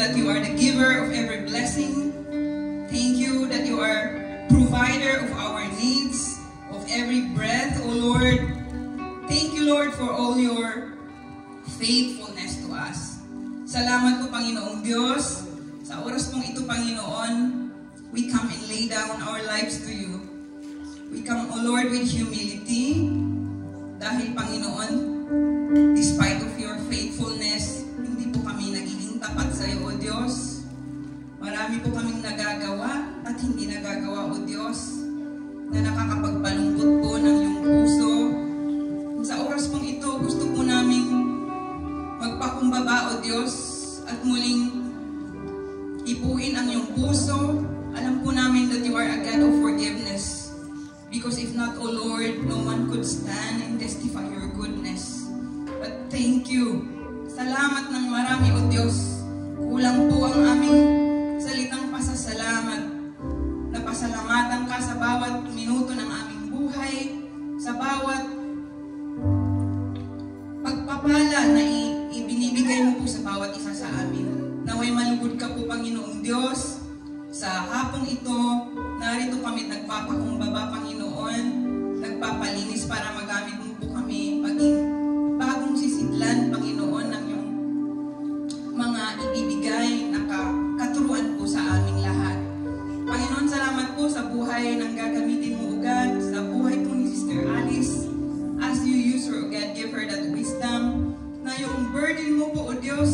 that you are the giver of every blessing. Thank you that you are provider of our needs, of every breath, O Lord. Thank you, Lord, for all your faithfulness to us. Salamat po, Panginoong Diyos. Sa oras pong ito, Panginoon, we come and lay down our lives to you. We come, O Lord, with humility. Dahil, Panginoon, despite of your faithfulness, hindi po kami nagiging tapat sa iyo, O Diyos. Marami po kaming nagagawa at hindi nagagawa, O Diyos, na nakakapagpalungkot po ng iyong puso. Sa oras pong ito, gusto po naming magpakumbaba, O Diyos, at muling ipuin ang iyong puso. Alam po namin that you are a God of forgiveness. Because if not, O Lord, no one could stand and testify your goodness. But thank you. Salamat ng marami, O Diyos. Kulang po ang aming salitang pasasalamat. Napasalamatan ka sa bawat minuto ng aming buhay, sa bawat pagpapala na ibinibigay mo po sa bawat isa sa amin. Naway malugod ka po, Panginoong Diyos. Sa hapong ito, narito kami nagpapakumbaba, Panginoon, nagpapalinis para magamit mo po kami, maging bagong sisidlan, Panginoon, ng iyong mga ibibigay na katuruan po sa aming lahat. Panginoon, salamat po sa buhay ng gagamitin mo, O God, sa buhay po ni Sister Alice. As you use her, O God, give her that wisdom, na yung burden mo po, O Diyos,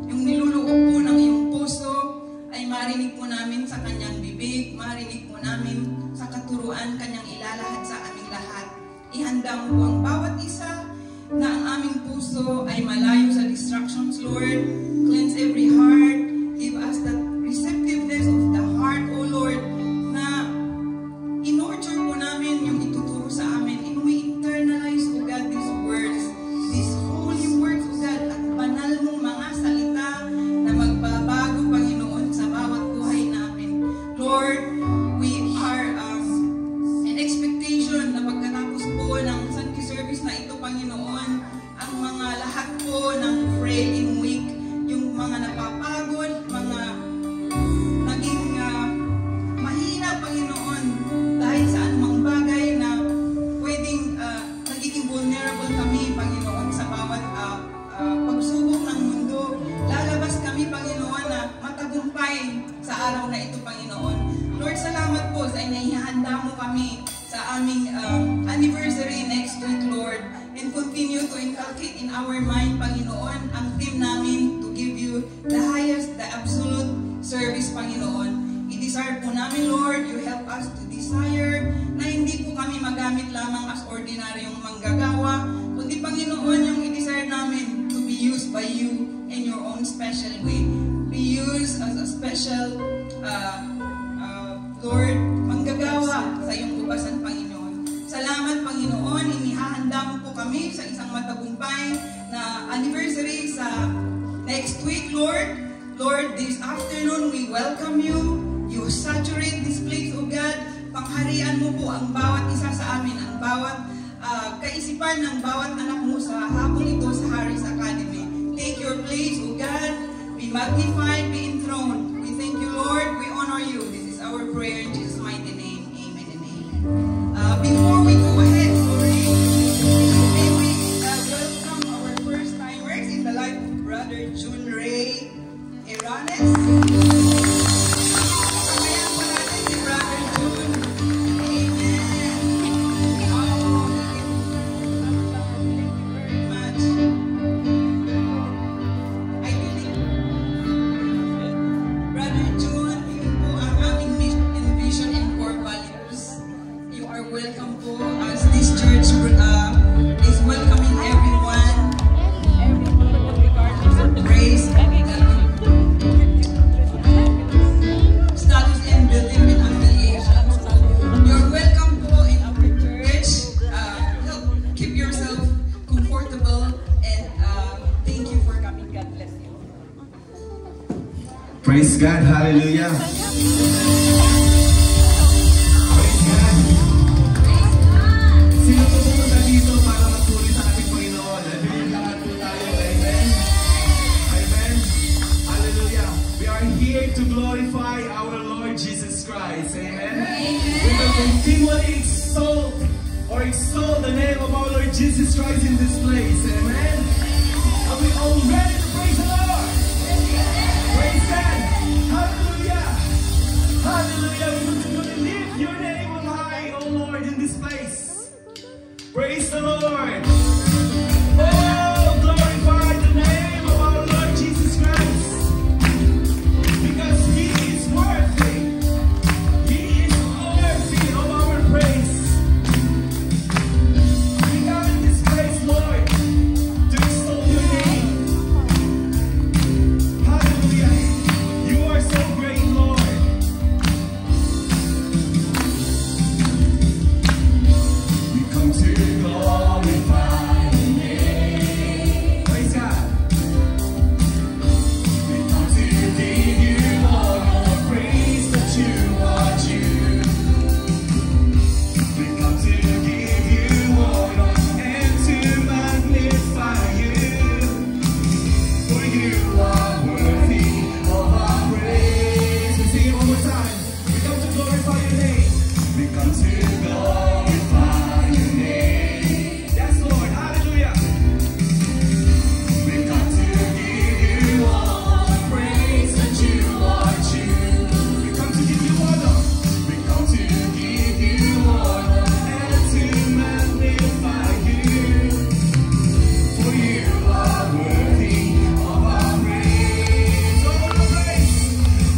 yung niluluok po ng iyong puso, ay marinig po namin sa kanyang bibig, marinig po namin sa katuruan kanyang ilalahad sa aming lahat. Ihanda mo po ang bawat isa na ang aming puso ay malayo sa distractions, Lord. Cleanse every heart. Give us that receptiveness of the heart, O Lord, na in-nurture po namin yung ituturo sa amin. And we internalize, O God, these words, these holy words, O God, at banal mong mga salita na magbabago, Panginoon, sa bawat buhay namin. Lord, we are in expectation na pagkatapos po ng Sunday service na ito, Panginoon, ang mga lahat po ng frail week, yung mga napapagod, mga naging mahina, Panginoon, dahil sa anumang bagay na pwedeng nagiging vulnerable kami, Panginoon, sa bawat pagsubok ng mundo. Lalabas kami, Panginoon, na matagumpay sa araw na ito, Panginoon. Lord, salamat po sa inihanda mo kami sa aming anniversary next week, Lord. And continue to inculcate in our mind, Panginoon, ang theme namin to give you the highest, the absolute service, Panginoon. I-desire po namin, Lord, you help us to desire na hindi po kami magamit lamang as ordinaryong manggagawa, kundi, Panginoon, yung i-desire namin to be used by you in your own special way. Be used as a special, Lord, manggagawa sa iyong ubasan, Panginoon. Salamat, Panginoon, inihahanda mo po kami sa isang matagumpay na anniversary sa next week, Lord. Lord, this afternoon, we welcome you. You saturate this place, O God. Pangharian mo po ang bawat isa sa amin, ang bawat kaisipan ng bawat anak mo sa hapon ito sa Harris Academy. Take your place, O God. Be magnified, be enthroned. We thank you, Lord. We honor you. This is our prayer in Jesus' mighty name. Amen and amen. Before we go ahead, may we welcome our first timers in the life of Brother June Ray Eranes. Samayan po natin si Brother June. Amen. Oh, thank you very much. I believe, Brother June, yun po ang aming mission and vision and core values. You are welcome po as this church is welcoming everyone, regardless of race, status, and belief affiliation. You're welcome po in our church. Keep yourself comfortable and thank you for coming. God bless you. Praise God, hallelujah. Sino po pumunta dito para magpuri sa ating Panginoon? Lahat po tayo, amen? Amen? Hallelujah. Jesus Christ in this place. Amen. Are we all ready to praise the Lord? Praise God. Hallelujah. Hallelujah. We want to lift your name on high, oh Lord, in this place. Praise the Lord. Oh, glorify the name of our Lord Jesus Christ. Because He is worthy. He is worthy of our praise. We come in this place, Lord, to extol your name. Hallelujah. You are so great, Lord. We come to glorify your name. Praise God. We come to give you all the praise that you are due. We come to give you honor and to magnify you. For you are worthy of our praise. We sing it one more time. We come to glorify your name. We come to glorify your name. Yes, Lord. Hallelujah. We come to give you all the praise that you are due. We come to give you honor. We come to give you honor and to magnify you. For you are worthy of our praise. All our praise.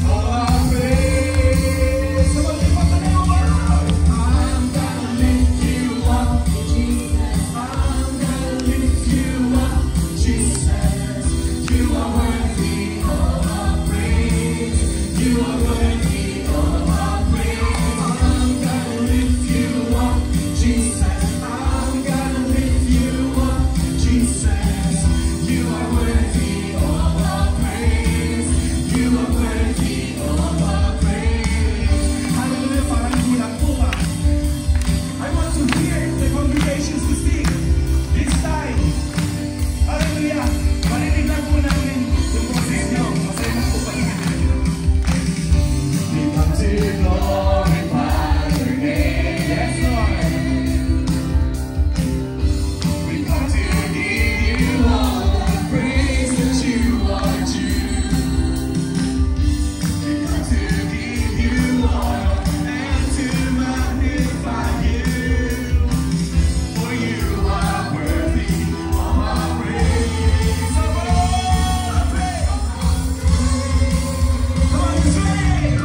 All our praise. Someone lift up the name of our Lord. I'm gonna lift you up, Jesus. I'm gonna lift you up, Jesus. You are worthy of our praise. You are worthy of our praise. I'm gonna lift you up, Jesus. I'm gonna lift you up, Jesus. You are worthy of our praise. You are worthy of our praise. Hallelujah. Parang kulang po ah. I want to hear the congregations to sing this time. Hallelujah. Marinig lang po namin yung boses nyo. Masaya na po paligid. We come to glorify your name. Yes, Lord. We come to give you all the praise that you are due. We come to give you honor and to magnify you. For you are worthy of our praise. Of all our praise. Come on, sing.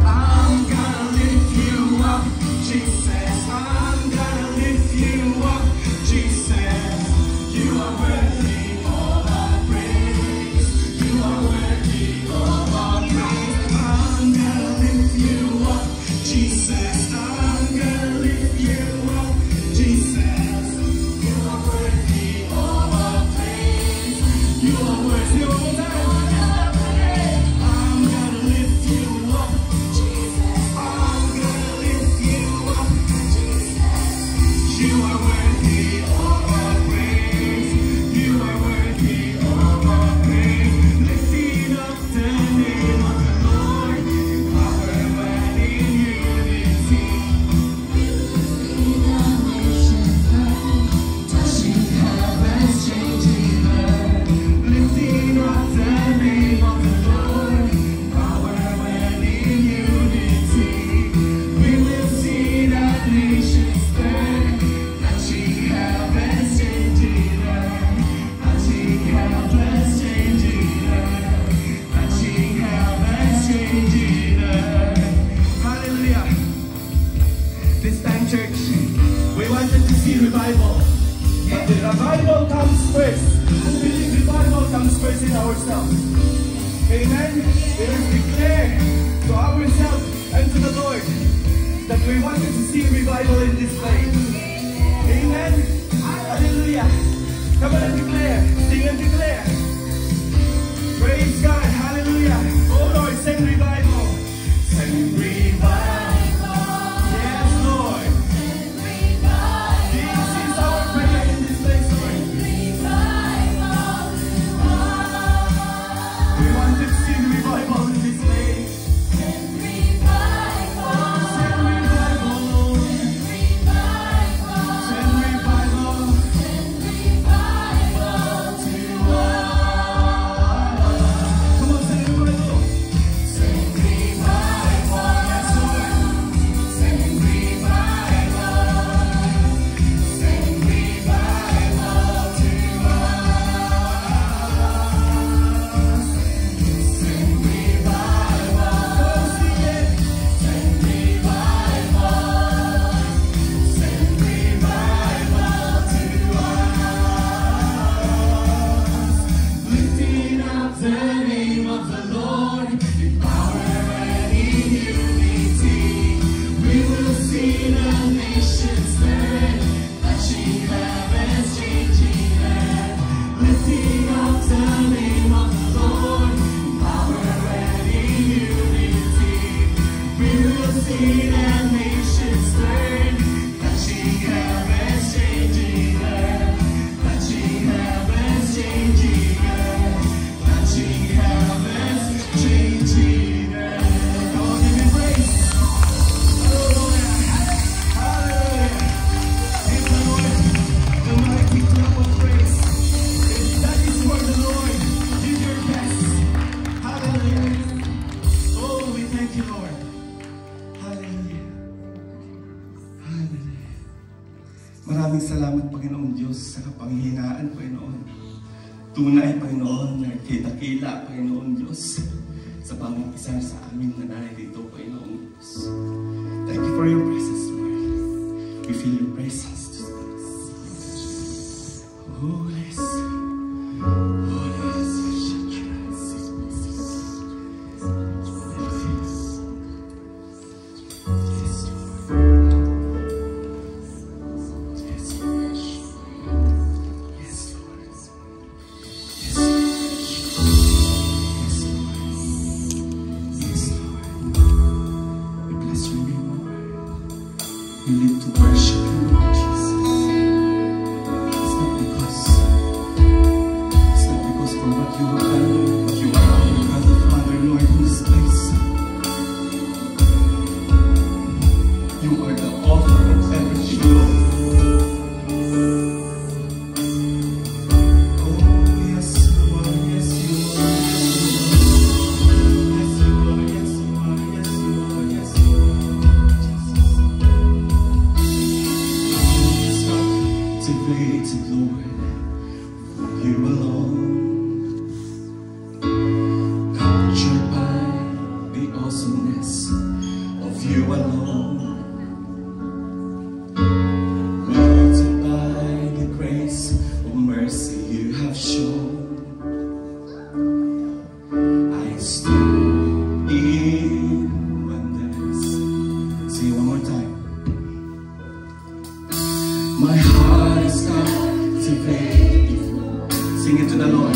I'm gonna lift you up, Jesus. I'm gonna lift you up, Jesus. You are worthy of our praise. You are worthy of our praise. I'm gonna lift you up, Jesus. I'm gonna lift you up, Jesus. You are worthy of our praise. You are worthy of our praise. I'm gonna lift you up, Jesus. I'm gonna lift you up, Jesus. You are worthy of our praise. You are worthy of our praise. Lifting up the name of the Lord in power and in unity. Touching heavens, changing earth. Lifting up the name of the Lord in power and in unity. We will see that nations turn. Touching heavens, changing earth. Touching heavens, changing earth. Touching heavens, changing earth. Hallelujah. This time, church, we wanted to see revival. But the revival comes first. Who believes revival comes first in ourselves? Amen. Let us declare to ourselves and to the Lord that we wanted to see revival in this place. Amen. Hallelujah. Come on and declare. Sing and declare. Praise God. Hallelujah. Oh Lord, send revival. Send revival. Yes, Lord. This is our prayer in this place, Lord. We want to see revival in this place. Send revival. Send revival. Send revival. Panginoon Diyos, sa kapanghinaan, Panginoon. Tunay, Panginoon, na kita-kila, Panginoon Diyos, sa bawat isa sa amin na narito, Panginoon Diyos. Thank you for your presence, Lord. We feel your presence this place. Holy Spirit. We live to worship you, Lord Jesus. It's not because for what you have done, but you are our God the Father, Lord, in this place. You are the author of everything, Lord. Oh, yes, you are, yes, you are. Yes, you are, yes, you are, yes, you are, yes, you are. Activated, Lord, you alone, captured by the awesomeness of you alone, melted by the grace of mercy you have shown. I stood in wonders. Say it one more time. My heart is captivated. Sing it to the Lord.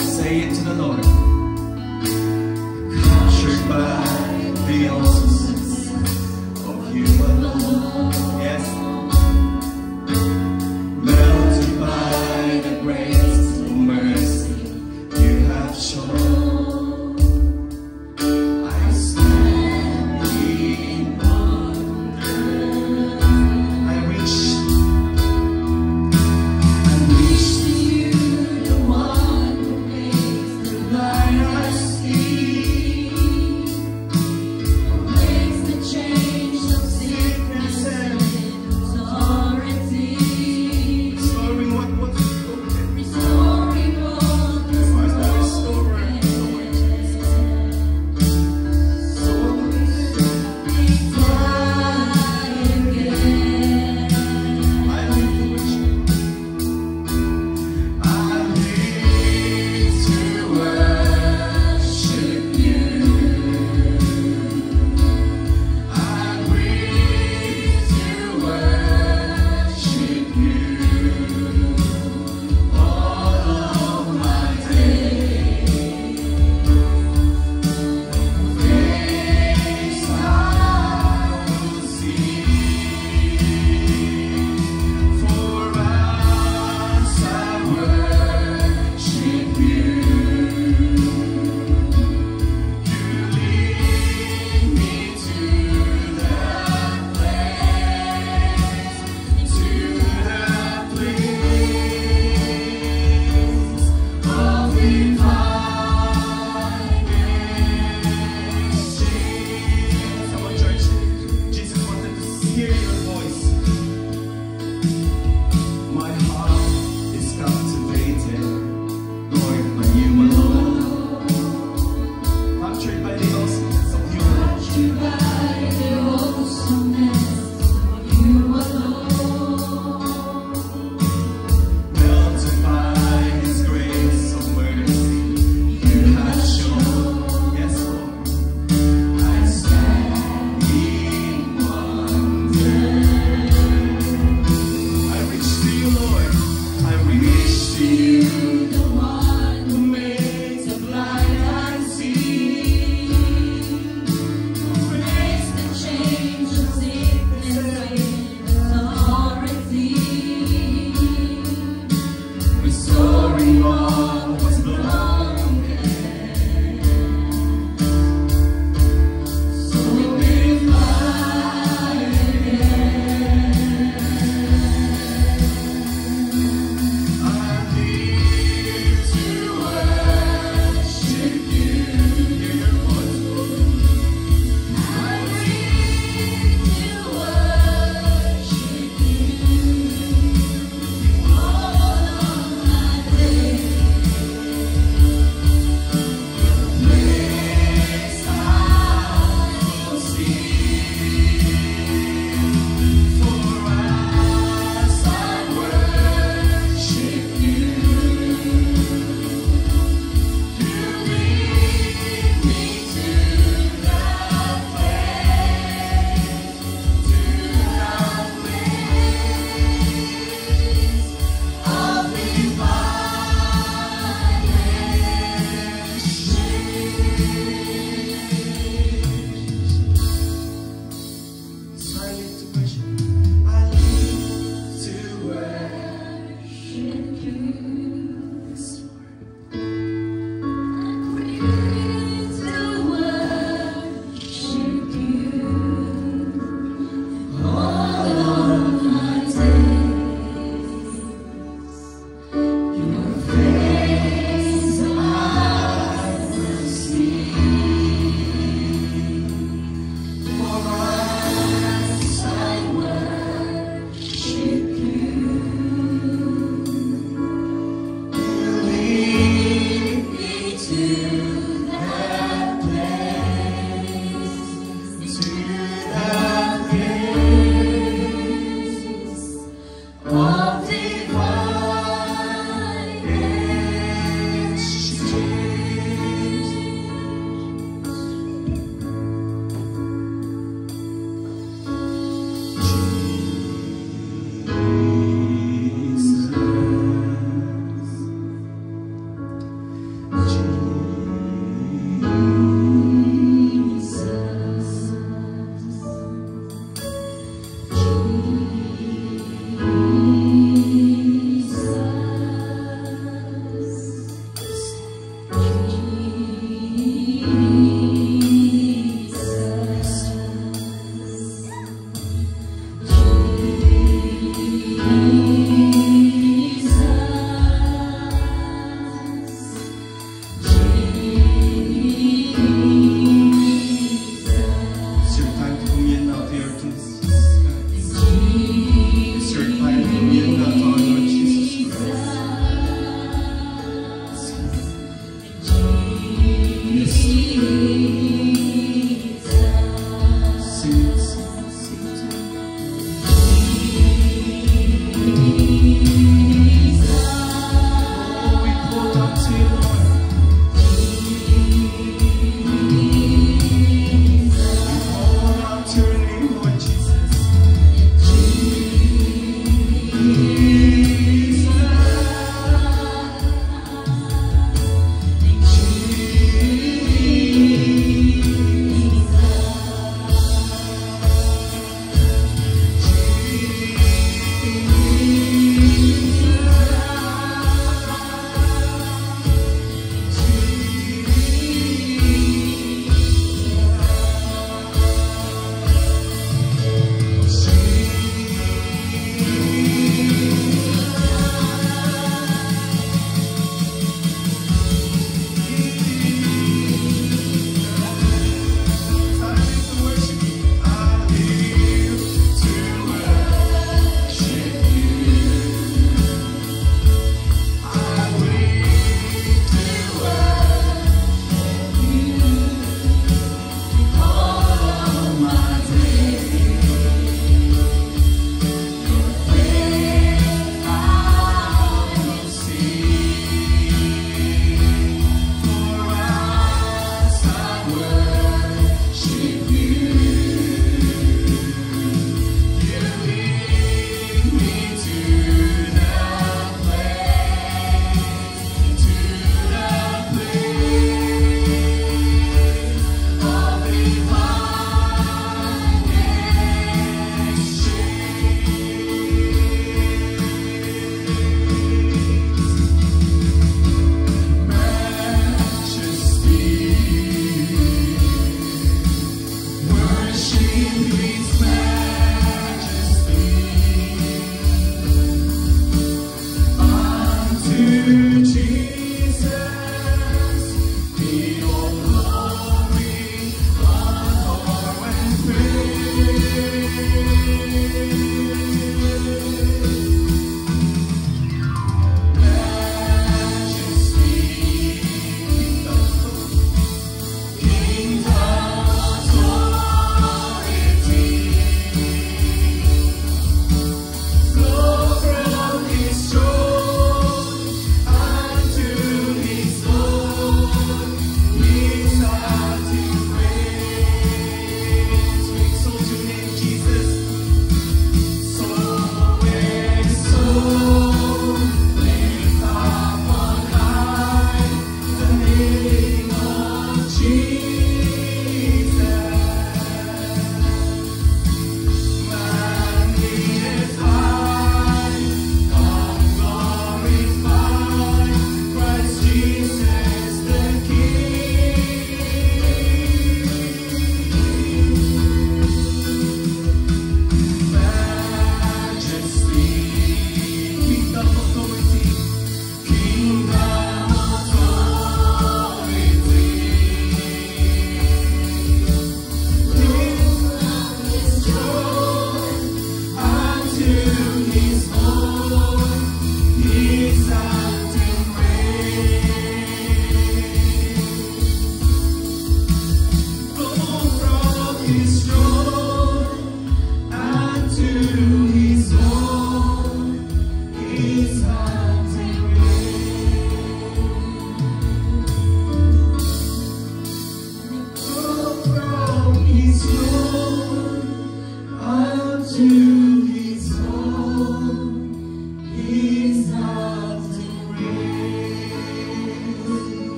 Say it to the Lord. Captured by the awesomeness of you alone. Yes. Melted by the grace of mercy you have shown. I stand in wonder. I reach to you, the one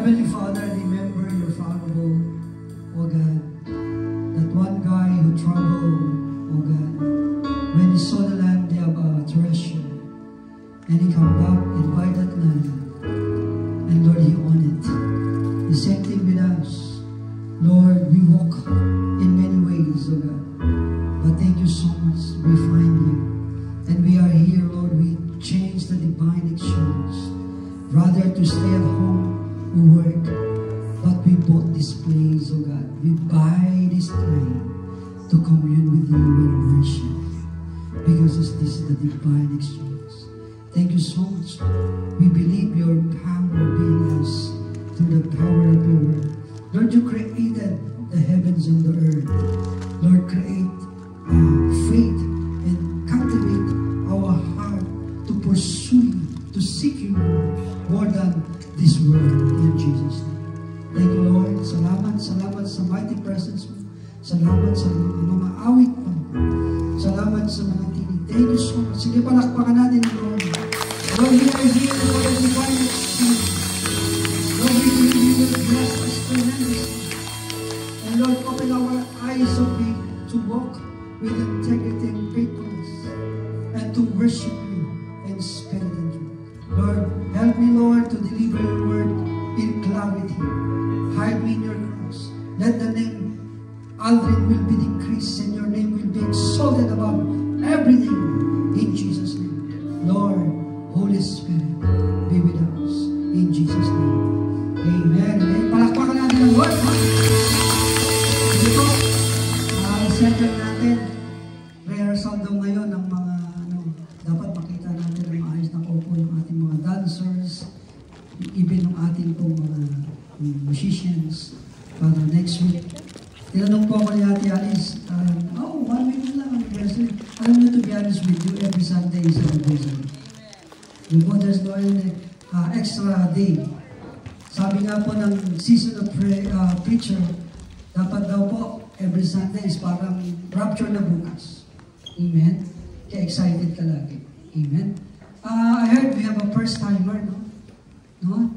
Heavenly Father, remember your fallible, oh God, that one guy who traveled, oh God, when he saw the land, they have a treasure, and he come back and buy that land, and Lord, he owned it. The same thing with us. Lord, we walk in many ways, oh God, but thank you so much, we find you, and we are here, Lord, we change the divine exchange, rather to stay at home, work, but we bought this place, oh God. We buy this time to commune with you and worship, because this is the divine exchange. Thank you so much. We believe your power being us through the power of your word. Lord, you created the heavens and the earth. Lord, create faith and cultivate our heart to pursue you, to seek you more than this world, in Jesus' name. Thank you, Lord. Salamat sa mighty presence mo. Salamat sa mga awit mo. Salamat sa mga tinig. Thank you so much. Sige, palakpakan natin, Lord. Lord, we are here for the divine exchange. Lord, we believe you will bless us tremendously. And Lord, open our eyes of faith to walk with integrity and faithfulness, and to worship you in spirit and truth. Lord, help me, Lord, to deliver your word in clarity. Hide me in your cross. Let the name Aldrin will be decreased and your name will be exalted above everything, in Jesus' name. Lord, Holy Spirit, be with us in Jesus' name. Amen. Amen. Palakpakan natin ang Lord. Sige po, settle natin. Rehearsal daw ngayon ng mga dapat makita natin ang maayos na upo yung ating mga dancers, even yung ating pong mga musicians para next week. Tinanong po ako ni Ate Alice, 1 week lang ang rehearsal. Alam nyo, to be honest with you, every Sunday is a rehearsal. There's no extra day. Sabi nga po ng season of preacher, dapat daw po every Sunday is parang rapture na bukas. Amen? Kaya excited ka lagi. Amen? I heard we have a first timer, no? No?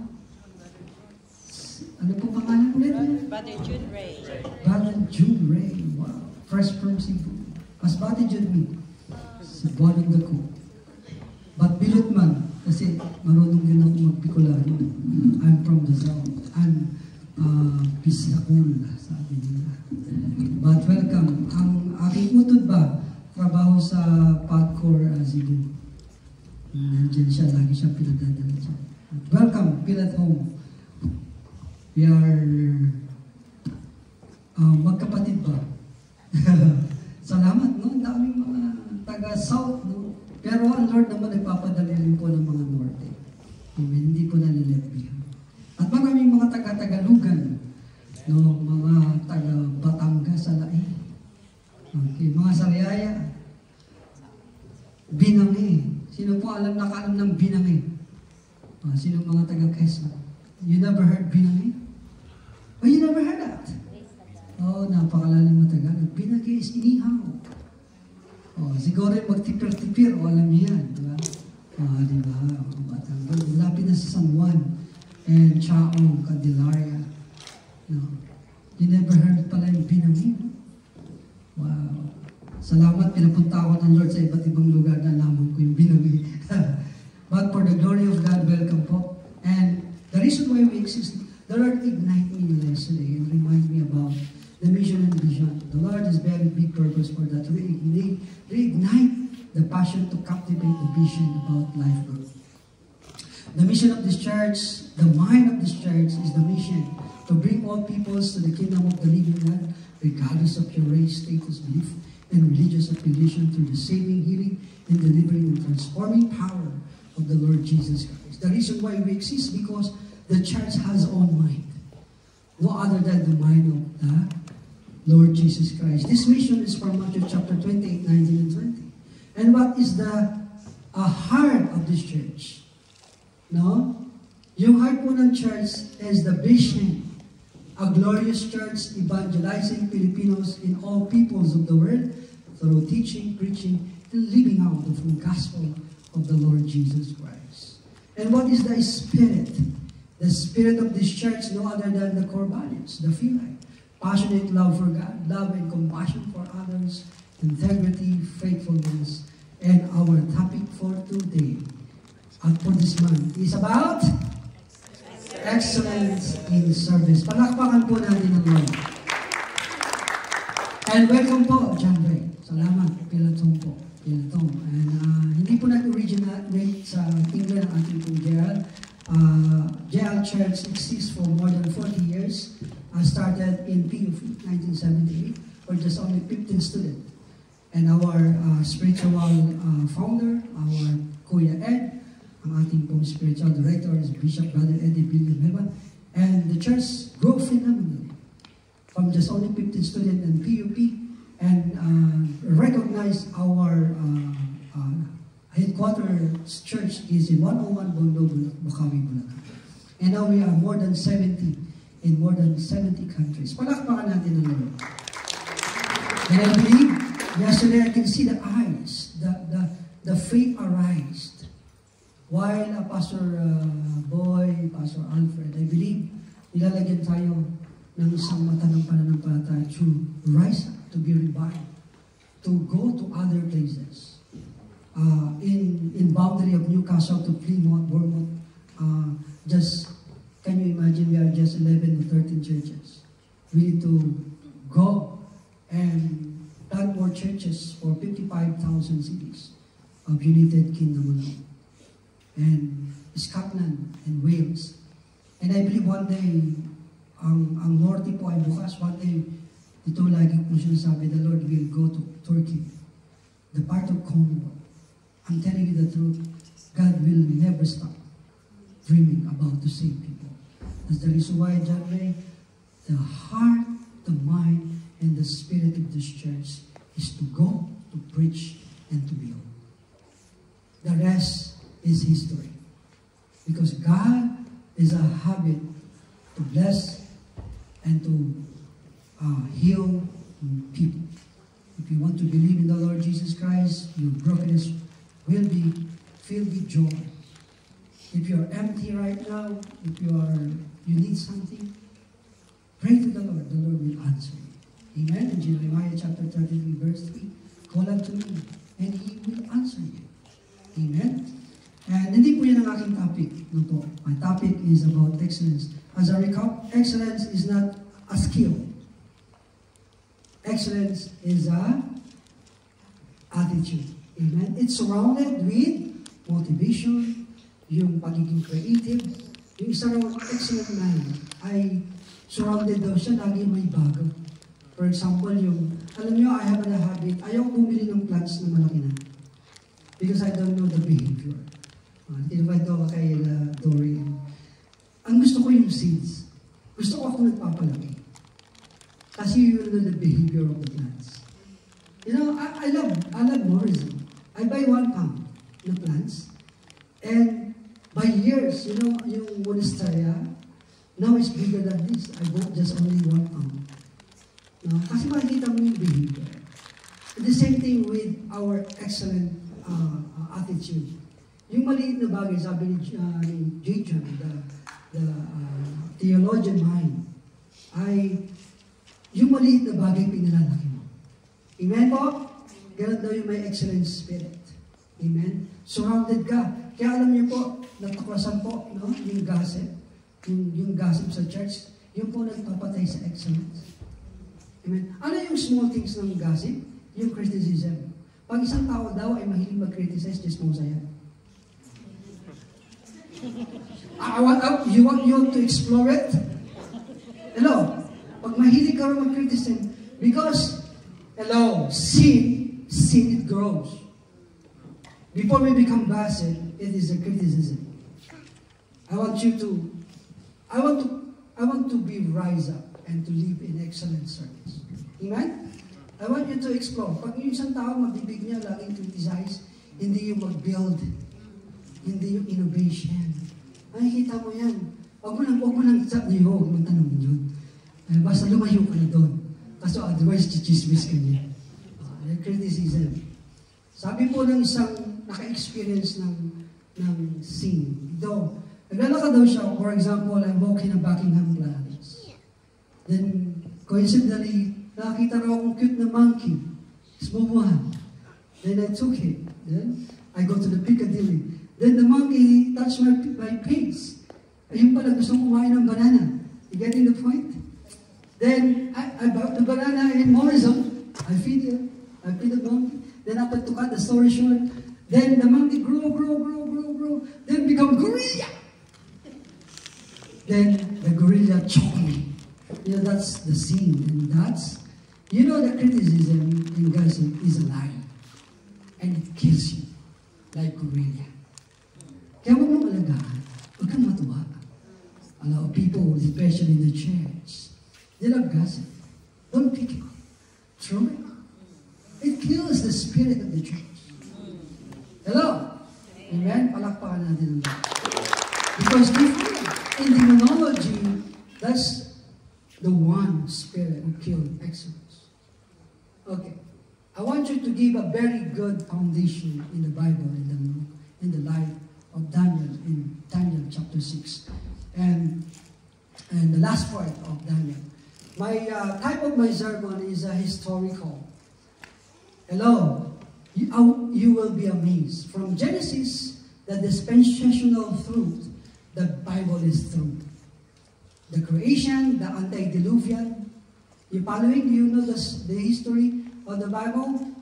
Ano po pangalan ulit? Brother Jude Ray. Brother Jude Ray. Wow. Fresh from Cebu. Mas Brother Jude me. Si Bonong Dako. But bilot man, kasi marunong din ako magpikolano. I'm from the South. I'm Pisakul, sabi nila. But welcome. Ang aking utod ba, trabaho sa Padcor Cebu. Nandiyan siya, lagi siya pinadadala siya. Welcome, feel at home. We are magkapatid ba? Salamat, no? Daming mga taga-South, no? Pero ang Lord naman nagpapadali rin po ng mga Norte. Amen. Hindi po nalilebbihan. At maraming mga taga-Tagalugan, no? Mga taga-Batangas sa Lai. Okay, mga Sariaya. Binangi. Sino po nakaalam ng Binangi? Sino mga taga-Quezon? You never heard Binangi? Oh, you never heard that? Oh, napakalalim na Tagalog. Binangi is inihaw. Oh, siguro magtipir-tipir. O, alam niyo yan. Diba? Diba? Malapit na sa San Juan and Chaong, Candelaria. No. You never heard pala yung Binangi, no? Wow. Salamat, pinapunta ako ng Lord sa iba't ibang lugar na lamang ko yung Binangi. But for the glory of God, welcome po. And the reason why we exist, the Lord ignite me yesterday and remind me about the mission and vision. The Lord is very big purpose for that. Reignite the passion to captivate the vision about life growth. The mission of this church, the mind of this church is the mission to bring all peoples to the kingdom of the living God, regardless of your race, status, belief, and religious affiliation through the saving, healing, and delivering and transforming power of the Lord Jesus Christ. The reason why we exist because the church has own mind. No other than the mind of the Lord Jesus Christ. This mission is from Matthew chapter 28, 19 and 20. And what is the heart of this church? No? Yung heart po ng church is the vision. A glorious church evangelizing Filipinos in all peoples of the world through teaching, preaching, and living out the full gospel of the Lord Jesus Christ. And what is the spirit? The spirit of this church, no other than the core values, the feeling, passionate love for God, love and compassion for others, integrity, faithfulness, and our topic for today and for this month is about excellence in service. Palakpakan po natin ang Lord. And welcome po, John Ray. Salamat, Pilatong po. Pilatong. And hindi po nag-originate sa England ang ating pong Gerald. JL Church exists for more than 40 years. Started in PUF 1978 for just only 15 students. And our spiritual founder, our Kuya Ed, ang ating pong spiritual director is Bishop Brother Eddie Villanueva. And the church grew phenomenally from just only 15 students in PUP and recognized our headquarters church is in 101 Bondo, Bukawi, Bulacan. And now we are more than 70 in more than 70 countries. Palakpakan natin ang Lord. And I believe yesterday I can see the eyes, the faith arised. While Pastor Boy, Pastor Alfred, I believe nilalagyan tayo ng isang mata ng pananampalataya to rise up, to be revived, to go to other places. In boundary of Newcastle to Plymouth, Bournemouth, can you imagine we are just 11 or 13 churches. We need to go and plant more churches for 55,000 cities of United Kingdom alone. And Scotland and Wales. And I believe one day, ang Norte po ay bukas. One day, ito lagi po sinasabi, the Lord will go to Turkey, the part of Congo. I'm telling you the truth, God will never stop dreaming about to save people. That's the reason why, John Ray, the heart, the mind, and the spirit of this church is to go, to preach, and to build. The rest is history. Because God is a habit to bless and to heal people. If you want to believe in the Lord Jesus Christ, your brokenness will be filled with joy. If you're empty right now, if you need something, pray to the Lord will answer you. Amen? In Jeremiah chapter 33, verse 3, call unto me, and He will answer you. Amen? And hindi po yan ang aking topic. No po. My topic is about excellence. As a recap, excellence is not a skill. Excellence is a attitude. Amen? It's surrounded with motivation, yung pagiging creative. Yung isang excellent man ay surrounded daw siya, lagi may bago. For example, alam nyo, I have a habit, ayaw bumili ng plants na malaki na. Because I don't know the behavior. Tinubay daw kay Dory. Ang gusto ko yung seeds. Gusto ko ako nagpapalaki. Kasi you know the behavior of the plants. You know, I love Morrison. I buy 1 pound na plants. And by years, you know, yung Monstera, now it's bigger than this. I bought just only 1 pound. No? Kasi makikita mo yung behavior. And the same thing with our excellent attitude. Yung maliit na bagay, sabi ni J. John, the theologian mind, ay yung maliit na bagay pinalalaki mo. Amen po? Ganun daw yung may excellent spirit. Amen? Surrounded ka. Kaya alam niyo po, natuklasan po, no? Yung gossip, yung gossip sa church, yung po nagpapatay sa excellence. Amen? Ano yung small things ng gossip? Yung criticism. Pag isang tao daw ay mahilig mag-criticize, chismosa yan. You want to explore it? Hello? Pag mahilig ka rin mag-criticize, because, hello, sin it grows. Before we become gossip, it is a criticism. I want to be rise up and to live in excellent service. Amen? I want you to explore. Pag yung isang tao mabibig niya, laging criticize, hindi yung mag-build, hindi yung innovation. Nakikita mo yan. Huwag mo lang huwag mo tanong yun. Basta lumayo ka na doon. Kasi otherwise, chichismis ka niya. Criticism. Sabi po ng isang naka-experience ng scene. Ito, naglalakad daw siya. For example, I'm walking in Buckingham Palace. Then, coincidentally, nakakita raw akong cute na monkey. Sumubuhan. Then I took it. Then, I go to the Piccadilly. Then the monkey touched my face. Ayun pala, gusto kong kumain ng banana. You getting the point? Then, I bought the banana in Morrison. I feed it. I feed the monkey. Then after to cut the story short, then the monkey grew. Then become gorilla. Then the gorilla choked me. You know, that's the scene. And that's, you know, the criticism in gossip is a lie. And it kills you. Like gorilla. Kaya huwag mo malagahan. Huwag kang matuwa. A lot of people, especially in the church, they love gossip. Don't pick it up. Throw it. It kills the spirit of the church. Hello? Amen? Palakpakan natin ang Lord. Because in demonology, that's the one spirit who killed excellence. Okay. I want you to give a very good foundation in the Bible, in the life of Daniel, in Daniel chapter 6. And the last part of Daniel. My type of my sermon is a historical. Hello, you will be amazed. From Genesis, the dispensational truth, the Bible is truth. The creation, the antediluvian. You following? Do you know the history of the Bible?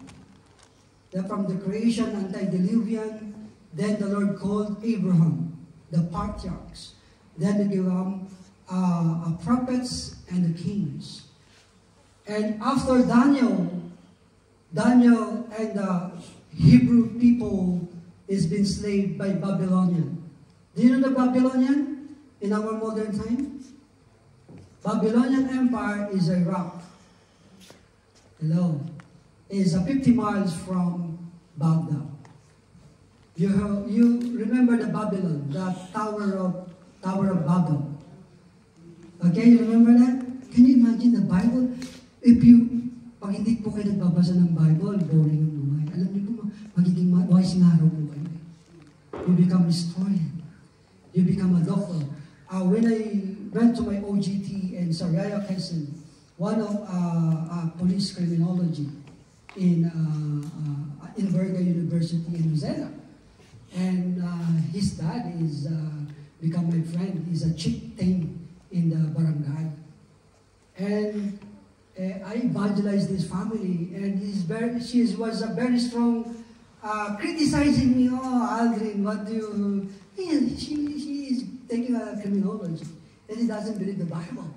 From the creation, antediluvian, then the Lord called Abraham, the patriarchs. Then they become prophets and the kings. And after Daniel and the Hebrew people is been enslaved by Babylonian. Do you know the Babylonian in our modern time? Babylonian Empire is Iraq. Hello. Is 50 miles from Baghdad. You remember the Babylon, the Tower of Babel. Okay, you remember that? Can you imagine the Bible? Pag hindi po kayo nagbabasa ng Bible, boring ang buhay. Alam niyo po, magiging wise nga araw po kayo. You become historian. You become a doctor. When I went to my OGT in Sariaya, Quezon, one of police criminology in Berga University in Lucena. And his dad is become my friend. He's a chieftain in the barangay. And I evangelized this family, and she was a very strong, criticizing me. Oh, Aldrin, what do you? She is taking a criminology, and he doesn't believe the Bible.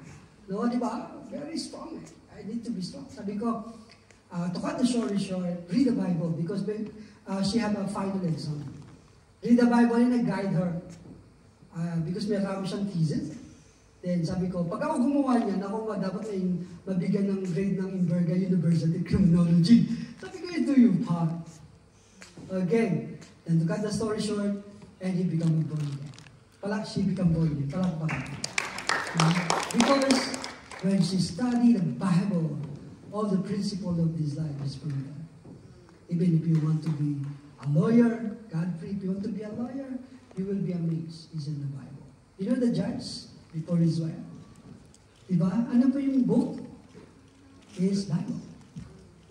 No, diba? Very strong. I need to be strong. Sabi ko, to cut the story short, read the Bible because she had a final exam. Read the Bible and I guide her because may rami siyang thesis. Then sabi ko, pag ako gumawa niyan, ako dapat ay mabigyan ng grade ng Berga University Criminology. Sabi ko, ito yung part. Okay. Then to cut the story short, and he became a born again. She became born again. Because when she studied the Bible, all the principle of this life is from God. Even if you want to be a lawyer, Godfrey, if you want to be a lawyer, you will be amazed. It's in the Bible. You know the judge? Before Israel. Diba? Ano po yung book? Is Bible.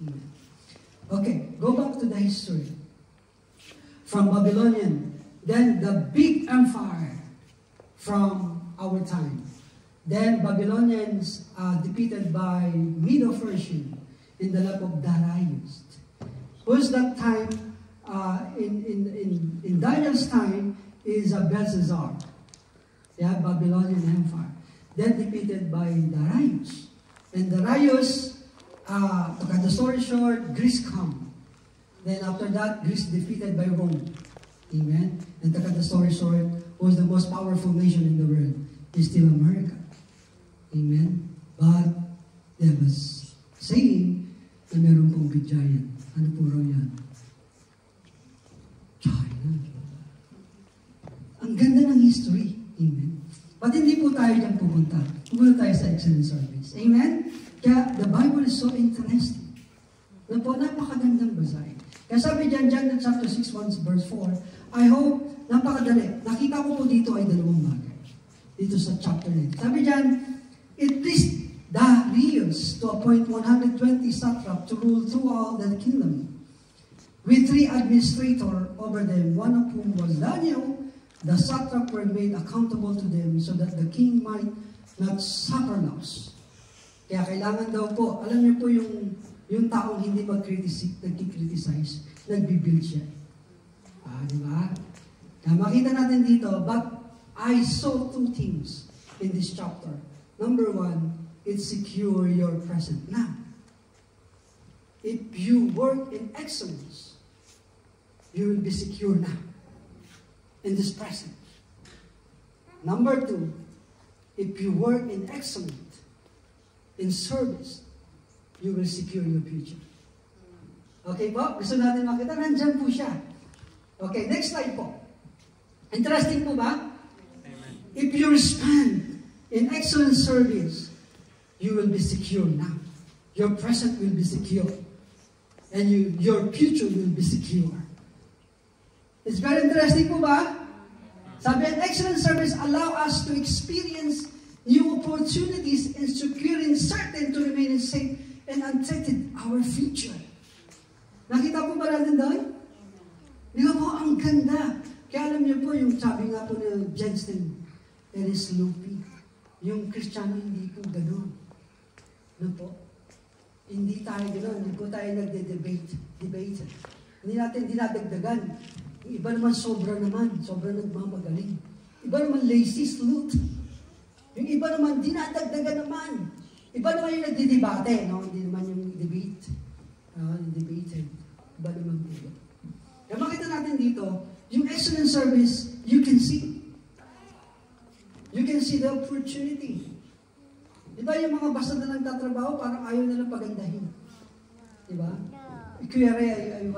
Amen. Okay, go back to the history. From Babylonian, then the big empire from our time. Then Babylonians defeated by Medo-Persian in the lap of Darius. Who's that time, in Darius' time, is Belshazzar. Yeah, Babylonian Empire. Then defeated by Darius. And Darius, to cut the story short, Greece come. Then after that, Greece defeated by Rome. Amen? And to cut the story short, who's the most powerful nation in the world? Is still America. Amen? But there was saying na meron pong big giant. Ano po raw yan? China. Ang ganda ng history. Amen? But hindi po tayo dyan pupunta. Pupunta tayo sa excellent service. Amen? Kaya the Bible is so interesting. Na po, napakagandang basahin. Kaya sabi dyan, John chapter 6, verse 4, I hope, napakadali. Nakita ko po dito ay dalawang bagay. Dito sa chapter 8. Sabi dyan, it pleased Darius to appoint 120 satraps to rule throughout the kingdom, with 3 administrators over them, one of whom was Daniel. The satraps were made accountable to them so that the king might not suffer loss. Kaya kailangan daw po, alam niyo po yung taong hindi nag-criticize, nagbibuild siya. Di ba? Kaya makita natin dito, but I saw 2 things in this chapter. Number 1, it secure your present now. If you work in excellence, you will be secure now in this present. Number 2, if you work in excellence, in service, you will secure your future. Okay po? Gusto natin makita? Nandyan po siya. Okay, next slide po. Interesting po ba? Amen. If you respond in excellent service, you will be secure now. Your present will be secure. And your future will be secure. It's very interesting po ba? Sabi, an excellent service allow us to experience new opportunities and securing certain to remain safe and unthreatened our future. Nakita po ba natin doon? Di ba po, ang ganda. Kaya alam niyo po, yung sabi nga po ni Jensen, it is loopy. Yung Kristiyano hindi po gano'n. Ano po? Hindi tayo gano'n. Hindi po tayo nagde-debate. Hindi natin dinadagdagan. Yung iba naman sobra nagmamagaling. Iba naman lazy sloth. Yung iba naman dinadagdagan naman. Iba naman yung nagdidebate, no? Hindi naman yung debate. Yung debated. Iba naman po. Kaya makita natin dito, yung excellent service, you can see. You can see the opportunity. Diba yung mga basta na nagtatrabaho, parang ayaw na lang pagandahin. Diba? Kuya Ray, I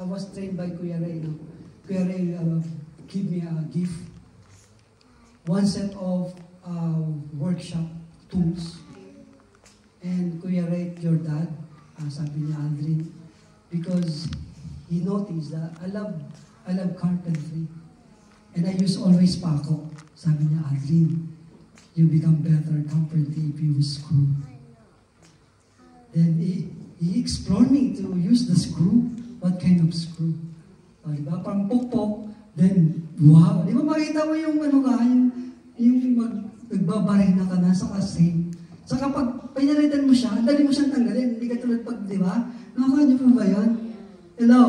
was trained by Kuya Ray. No? Kuya Ray give me a gift. 1 set of workshop tools. And Kuya Ray, your dad, sabi niya, Aldrin, because he noticed that I love carpentry. And I use always pako. Sabi niya, Aldrin, you become better carpentry if you use screw. Then he explored me to use the screw. What kind of screw? Diba? Parang pokpok. Then, wow. Di ba makita mo yung nagbabaray na ka na sa kasi. So kapag pinalitan mo siya, dali mo siyang tanggalin. Hindi ka tulad pag, di ba? Nakakaya niyo po ba yan? Hello?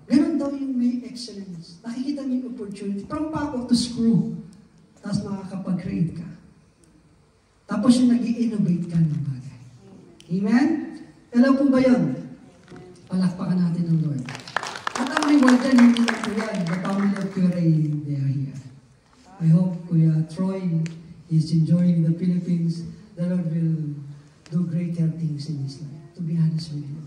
Ganon daw yung may excellence. Nakikita mo yung opportunity. From pako to screw. Tapos makakapag-create ka. Tapos yung nag-i-innovate ka ng bagay. Amen? Hello po ba yun? Palakpakan natin ng Lord. At ang reward dyan, hindi lang po yan. The family of Kuya Ray, they are here. I hope Kuya Troy is enjoying the Philippines. The Lord will do greater things in his life. To be honest with you.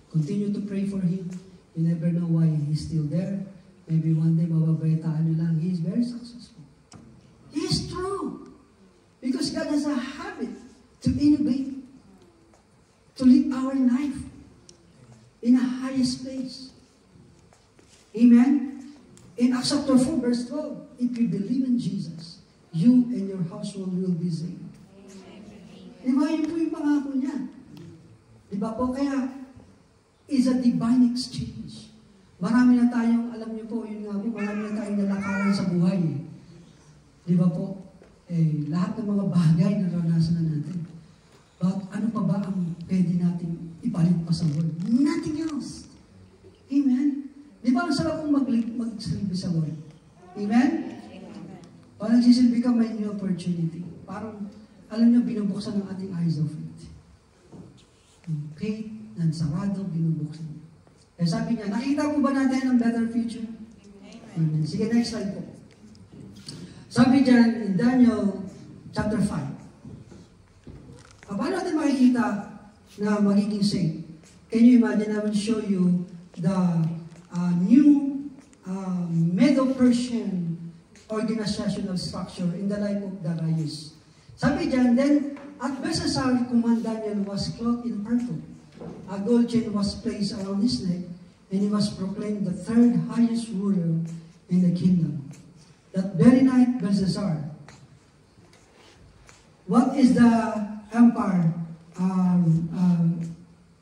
Continue to pray for him. You never know why he's still there. Maybe one day, mababaytaan nyo lang, he is very successful. He is true. Because God has a habit to innovate, to live our life in a highest place. Amen? In Acts chapter 4, verse 12, if you believe in Jesus, you and your household will be saved. Diba? Yun po yung pangako niya. Diba po? Kaya, is a divine exchange. Marami na tayong, alam niyo po, yun nga po, marami na tayong nalakaran sa buhay. Diba po? Lahat ng mga bagay na naranasan na natin. But ano pa ba ang pwede natin ipalit pa sa world? Nothing else. Amen? Di ba ang sarap kong magsilbi sa Lord? Amen? Parang nagsisilbi ka, may new opportunity. Parang, alam niyo, binubuksan ng ating eyes of faith. Faith, nansarado, binubuksan. Kaya sabi niya, nakita po ba natin ang better future? Amen. Sige, next slide po. Sabi dyan in Daniel chapter 5. Paano natin makikita na magiging saint? Can you imagine? I will show you the new Medo-Persian organizational structure in the life of Darius. Sabi dyan, then at Belshazzar, command Daniel was clothed in purple. A gold chain was placed around his neck, and he was proclaimed the third highest ruler in the kingdom. That very night, Belshazzar, what is the empire,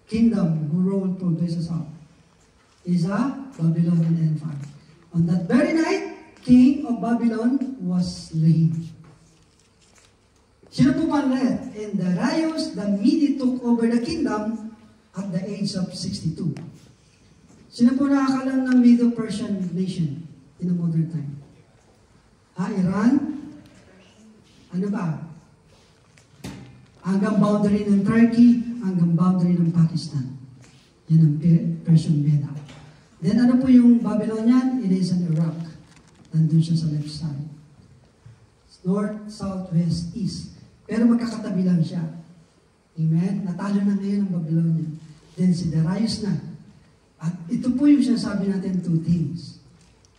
kingdom who ruled for Belshazzar? Is a Babylonian empire. On that very night, king of Babylon was slain. Sino po manlet? And Darius the Mede took over the kingdom at the age of 62. Sino po nakakalam ng Medo-Persian nation in the modern time? Iran? Ano ba? Hanggang boundary ng Turkey, hanggang boundary ng Pakistan. Yan ang Persian Meda. Then ano po yung Babylonian? It is in Iraq. Nandun siya sa left side. North, south, west, east. Pero magkakatabi lang siya. Amen? Natalo na ngayon ang Babylonia. Then si Darius na. At ito po yung sinasabi natin, two things.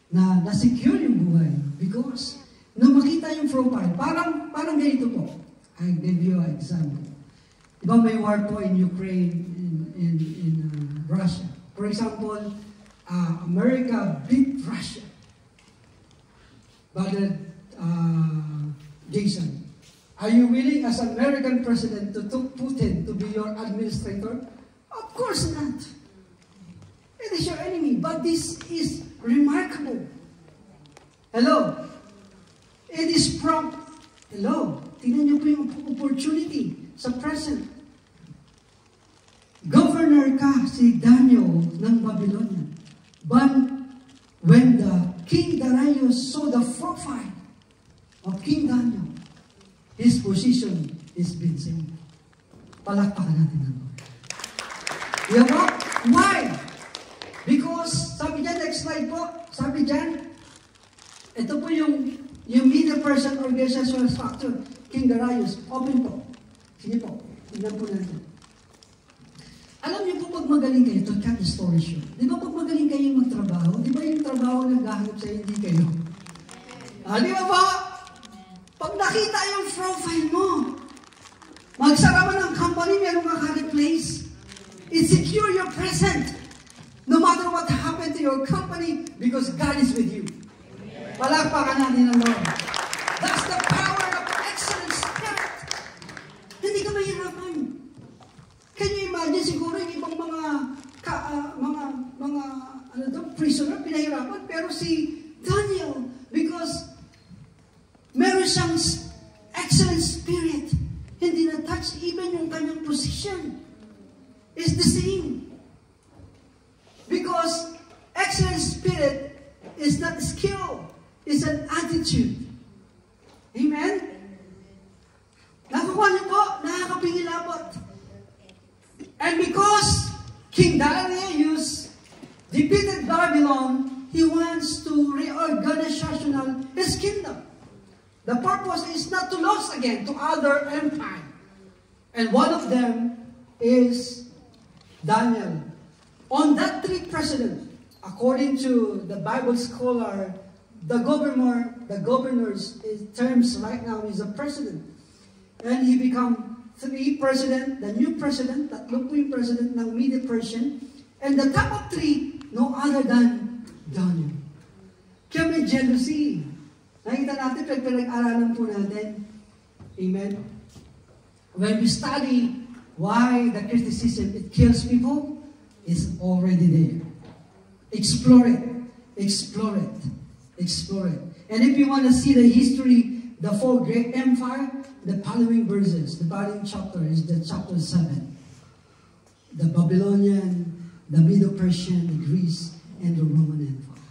Na na-secure yung buhay. Because, nung makita yung profile, parang ganito po. I'll give you an example. Diba may war po in Ukraine, in Russia. For example, America beat Russia. Brother Jason, are you willing as an American president to take Putin to be your administrator? Of course not. It is your enemy, but this is remarkable. Hello? It is from, hello? Tingnan niyo po yung opportunity sa present. Governor ka si Daniel ng Babylonia. But when the King Darius saw the profile of King Daniel, his position is been saved. Palakpakan natin ang Lord. You know what? Why? Because, sabi dyan, next slide po, sabi dyan, ito po yung Medo-Persian organizational structure, King Darius. Open po. Sige po, tignan po natin. Alam niyo po, pag magaling kayo, to cut the story short, di ba pag magaling kayong magtrabaho, di ba yung trabaho naghahanap sa hindi kayo? Di ba ba? Pag nakita yung profile mo, magsara man ng company, meron maka-replace. It secure your present. No matter what happened to your company, because God is with you. Palakpakan natin ang Lord. That's the power of excellent spirit. Hindi ka mahirapan. Can you imagine siguro yung ibang mga prisoner pinahirapan, pero si Daniel, because meron siyang excellent spirit, hindi na-touch even yung kanyang position. It's the same. Because excellent spirit is not skill, it's an attitude. Amen? Nakuha niyo po, nakakapingilabot. And because King Darius defeated Babylon, he wants to reorganize his kingdom. The purpose is not to lose again to other empire. And one of them is Daniel. On that three president, according to the Bible scholar, the governor's terms right now is a president. And he become three president, the new president, tatlong po yung president ng Medo-Persian. And the top of three, no other than Daniel. Kaya may jealousy. Nakita natin, pinag-aralan po natin. Amen? When we study why the criticism, it kills people, is already there. Explore it. Explore it. Explore it. And if you want to see the history, the four great empire, the following verses, the following chapter is the chapter 7. The Babylonian, the Medo-Persian, the Greece, and the Roman Empire.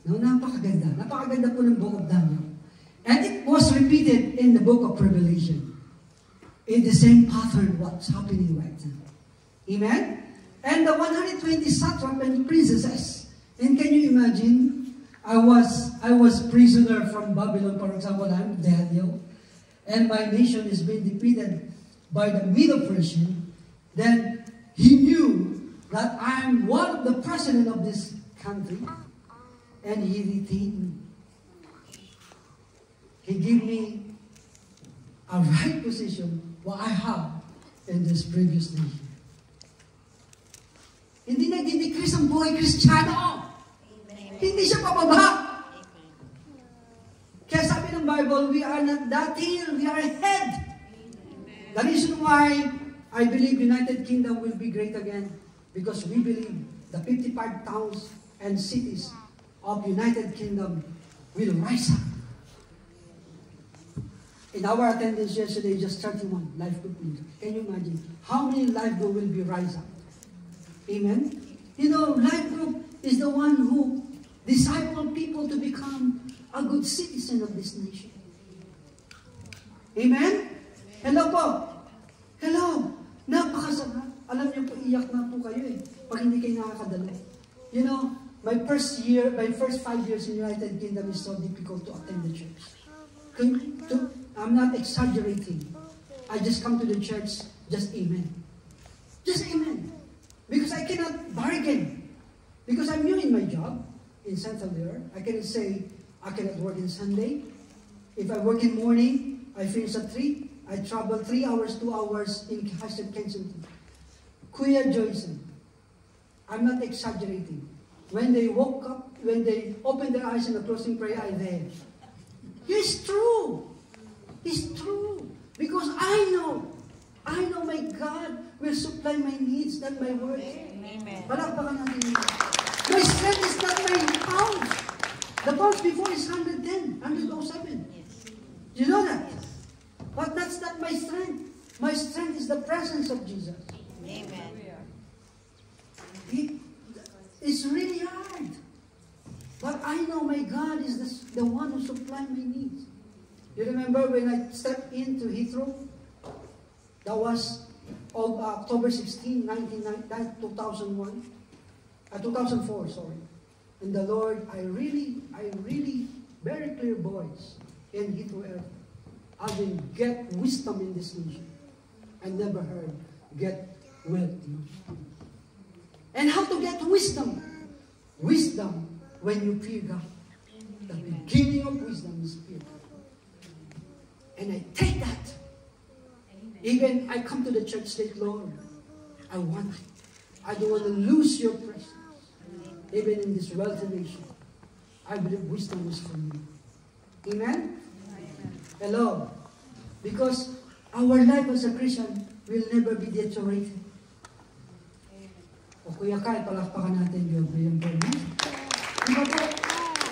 Now, napakaganda. Napakaganda po ng book of Daniel. And it was repeated in the book of Revelation. In the same pattern what's happening right now. Amen? And the 120 satrap and princesses. And can you imagine? I was prisoner from Babylon, for example. I'm Daniel, and my nation is being defeated by the Medo-Persian. Then he knew that I'm one of the president of this country, and he retained me. He gave me a right position what I have in this previous nation. Hindi nagdi-decrease ang buhay Kristiyano. Hindi siya pababa. Kaya sabi ng Bible, we are not that tail, we are a head. The reason why I believe United Kingdom will be great again, because we believe the 55 towns and cities of United Kingdom will rise up. In our attendance yesterday, just 31 life group leaders. Can you imagine how many life group will be rise up? Amen? You know, life group is the one who disciple people to become a good citizen of this nation. Amen? Hello po. Hello. Napakasarap. Alam niyo po, iyak na po kayo pag hindi kayo nakakadalo. You know, my first 5 years in United Kingdom is so difficult to attend the church. I'm not exaggerating. I just come to the church, just amen. Just amen. Because I cannot bargain. Because I'm new in my job in Central there. I cannot say I cannot work on Sunday. If I work in morning, I finish at 3. I travel 3 hours, 2 hours in Hashtag Kensington. Kuya Joyson, I'm not exaggerating. When they woke up, when they opened their eyes in the closing prayer, I'm there. It's true. It's true. Because I know my God will supply my needs, not my words. Amen. Palakpakan natin. My strength is not my pounds. The pounds before is 110, 107. You know that? But that's not my strength. My strength is the presence of Jesus. Amen. It's really hard. But I know my God is the one who supplies my needs. You remember when I stepped into Heathrow? That was October 16, 2001. 2004, sorry. And the Lord, I really, very clear voice in Heathrow Airport. I will get wisdom in this nation. I never heard get wealth. And how to get wisdom? Wisdom when you fear God. The beginning of wisdom is fear God. And I take that. Even I come to the church, say, Lord, I don't want to lose your presence. Even in this wealthy nation, I believe wisdom is from you. Amen? Hello. Because our life as a Christian will never be deteriorated. O Kuya Kai, palakpakan natin yung prayer. Diba po?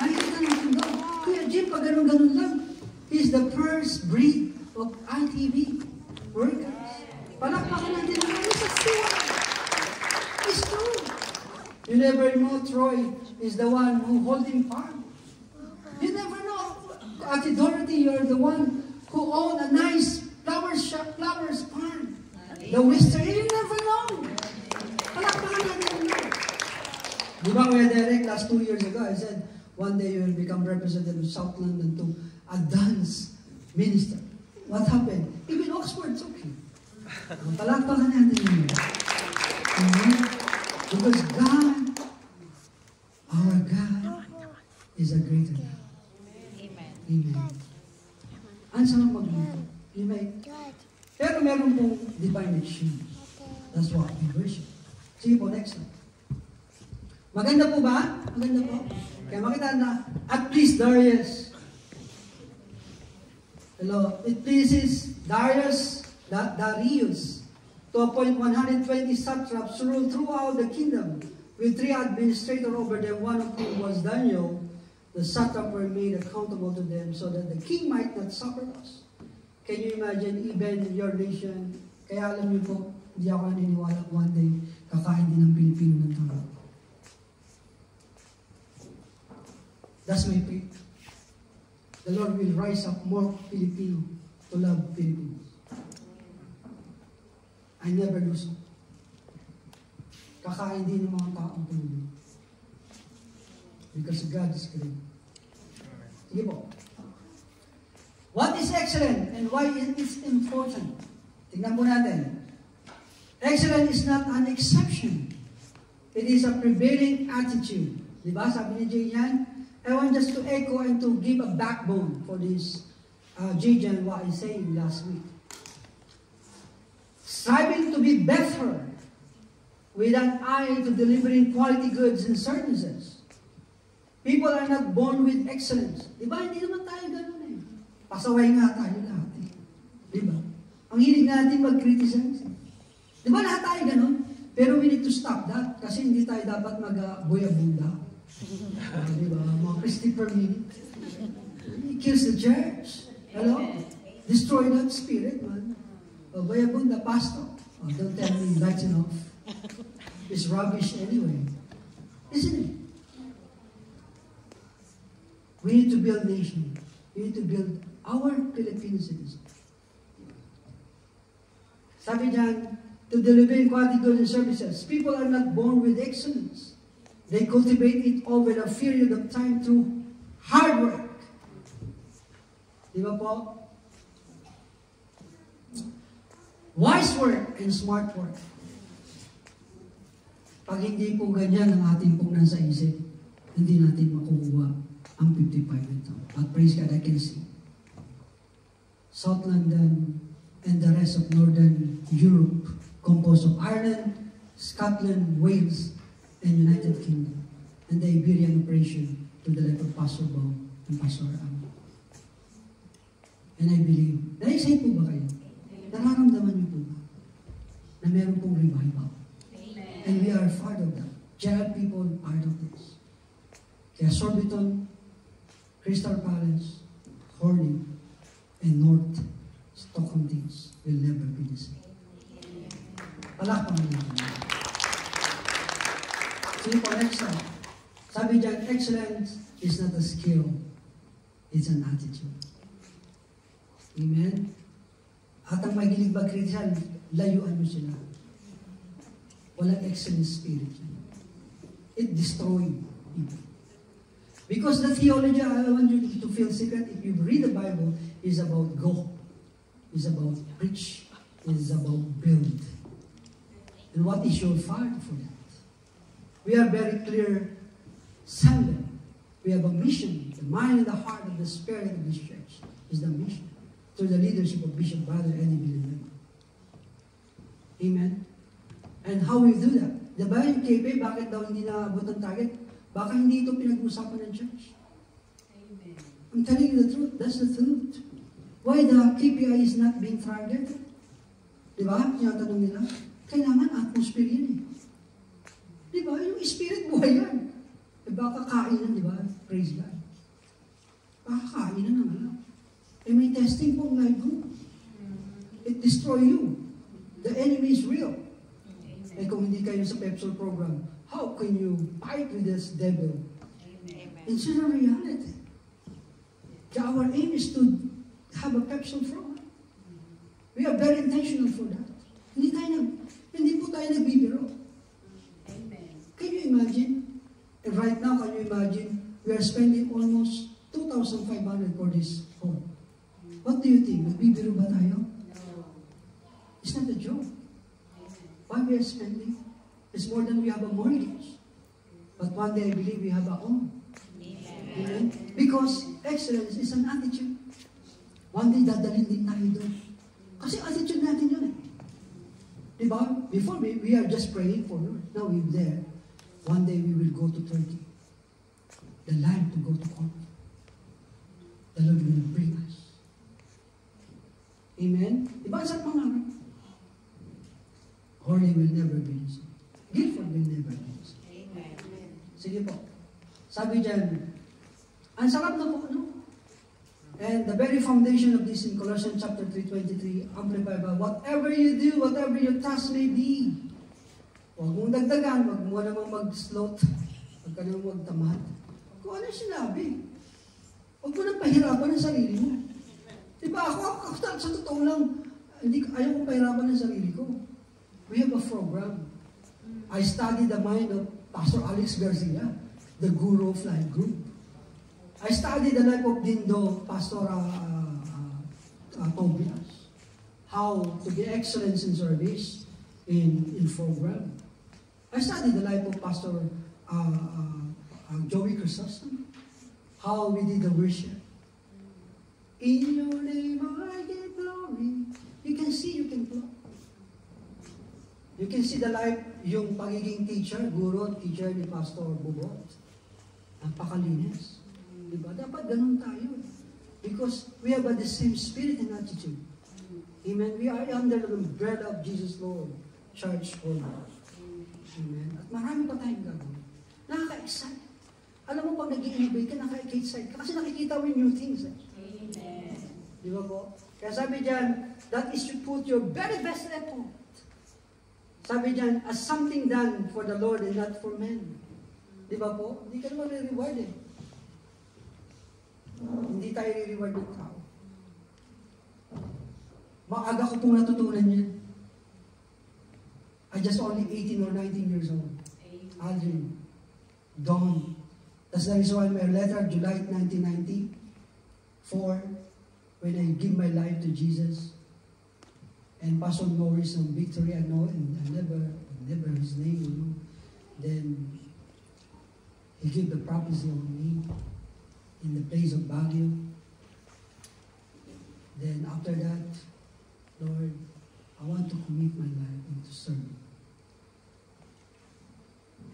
Nakikita natin doon. Kuya Jim, pag ganun-ganun lang, he's the first breed of ITV workers. Palakpakan natin ang mga sa siya. It's true. You never know Troy is the one who holding farm. You never know. Ate Dorothy, you're the one who own a nice flowers farm. The Western, you never know. Palakpakan natin. Di ba, Kuya Derek, last 2 years ago, I said, one day you will become representative of South London to a dance minister. What happened? Even Oxford took him. Palakpakan natin yun. Because God, our God, is a greater God. Amen. Amen. Ang sarap mag-luto. Amen. Pero meron pong divine exchange. That's what we worship. Sige po, next one. Maganda po ba? Maganda po. Kaya makita na, at least Darius. Hello. It pleases Darius to appoint 120 satraps to rule throughout the kingdom, with 3 administrators over them, one of whom was Daniel. The satraps were made accountable to them so that the king might not suffer loss. Can you imagine, even in your nation, kaya alam niyo po, hindi ako naniniwala one day, kakain din ng Pilipino ng tao. That's my faith. The Lord will rise up more Filipino to love Filipinos. I never lose hope. Kakain din ng mga taong Pilipino. Because God is great. Sige po. What is excellent and why it is important? Tingnan po natin. Excellent is not an exception. It is a prevailing attitude. Diba? Sabi ni Jay yan. I want just to echo and to give a backbone for this Jay Jan what I saying last week. Striving to be better with an eye to delivering quality goods and services. People are not born with excellence. Diba? Hindi naman tayo ganun eh. Pasaway nga tayo lahat eh. Diba? Ang hilig natin mag-criticize. Diba lahat tayo ganun? Pero we need to stop that kasi hindi tayo dapat mag-buya-buda. Diba? Mga Christopher Minute. He kills the church. Hello? Destroy that spirit, man. Buya-buda, pastor. Don't tell me that's enough. It's rubbish anyway. Isn't it? We need to build nation. We need to build our Filipino citizens. Sabi dyan, to deliver quality goods and services. People are not born with excellence. They cultivate it over a period of time through hard work. Di ba po? Wise work and smart work. Pag hindi po ganyan ang ating pong nasa isip, hindi natin makukuha ang 55 ito. But praise God, I can see. South London and the rest of Northern Europe, composed of Ireland, Scotland, Wales, and United Kingdom. And the Iberian operation to the left of Pastor Bob and Pastor Am. And I believe, na-excite po ba kayo? Nararamdaman niyo po ba na meron pong revival? And we are part of that. Gerald people are part of this. Kaya Sorbiton, Crystal Palace, Horley, and North Stockholm things will never be the same. Palakpan niyo. Sige po, next time. Sabi dyan, excellence is not a skill. It's an attitude. Amen? At ang may gilig mag-critical, layuan mo sila. Walang excellent spirit. It destroys people. Because the theology, I want you to feel secret, if you read the Bible, is about go. Is about preach. Is about build. And what is your part for that? We are very clear Sunday. We have a mission. The mind and the heart and the spirit of this church is the mission. Through the leadership of Bishop Brother Eddie Villanueva. Amen? And how we do that? Diba yung KP, bakit daw hindi naabot ang target? Baka hindi ito pinag-usapan ng church. Amen. I'm telling you the truth. That's the truth. Why the KPI is not being targeted? Diba? Tinatanong nila. Kailangan atmosphere yun eh. Diba? Yung spirit buhay yan. E baka kainan, diba? Praise God. Baka kainan ng alam. E may testing pong life mo. It destroy you. The enemy is real. Eh kung hindi kayo sa Pepsol program, how can you fight with this devil? Amen. It's a reality. Kaya our aim is to have a Pepsol program. We are very intentional for that. Hindi po tayo nagbibiro. Amen. Can you imagine? And right now, can you imagine? We are spending almost 2,500 for this home. What do you think? Nagbibiro ba tayo? No. It's not a joke. Why we are spending? It's more than we have a mortgage. But one day I believe we have a home. Amen. Because excellence is an attitude. One day dadalhin din tayo doon. Kasi attitude natin yun eh. Diba? Before we are just praying for Lord. Now we're there. One day we will go to Turkey. The land to go to Congo. The Lord will bring us. Amen? Diba sa pangarap? Horley will never be the same. Guilford will never be the same. Amen. Sige po. Sabi dyan, ang sarap na po, no? And the very foundation of this in Colossians chapter 3:23, amplified by whatever you do, whatever your task may be. Huwag mong dagdagan, huwag mo namang mag-slot, huwag ka namang magtamad. Kung ano sinabi, huwag mo nang pahirapan ang sarili mo. Diba ako sa totoo lang, ayaw kong pahirapan ang sarili ko. We have a program. I studied the mind of Pastor Alex Garcia. the Guru of Life Group. I studied the life of Dindo, Pastor Tobias, how to be excellence in service in program. I studied the life of Pastor Joey Chrysostom, how we did the worship. In your name I give glory. You can see, you can flow. You can see the life, yung pagiging teacher, guru, teacher ni Pastor Bubot. Napakalinis. Diba? Dapat ganun tayo. Because we have the same spirit and attitude. Amen. We are under the umbrella of Jesus Lord Church Home. Amen. At marami pa tayong gagawin. Nakaka-excite. Alam mo, pag nag-i-innovate ka, nakaka-excite ka. Kasi nakikita mo yung new things. Amen. Di ba po? Kaya sabi dyan, that is to put your very best effort. Sabi dyan, as something done for the Lord and not for men. Di ba po? Hindi ka naman re-reward eh. Hindi tayo re-reward ng tao. Maaga ko pong natutunan yan. I just only 18 or 19 years old. Aldrin. Dawn. That's the reason why my letter, July 1994, when I give my life to Jesus, and Pastor Norris on Victory, I know, and I never his name, you know. Then he gave the prophecy on me in the place of Baguio. Then after that, Lord, I want to commit my life into serving.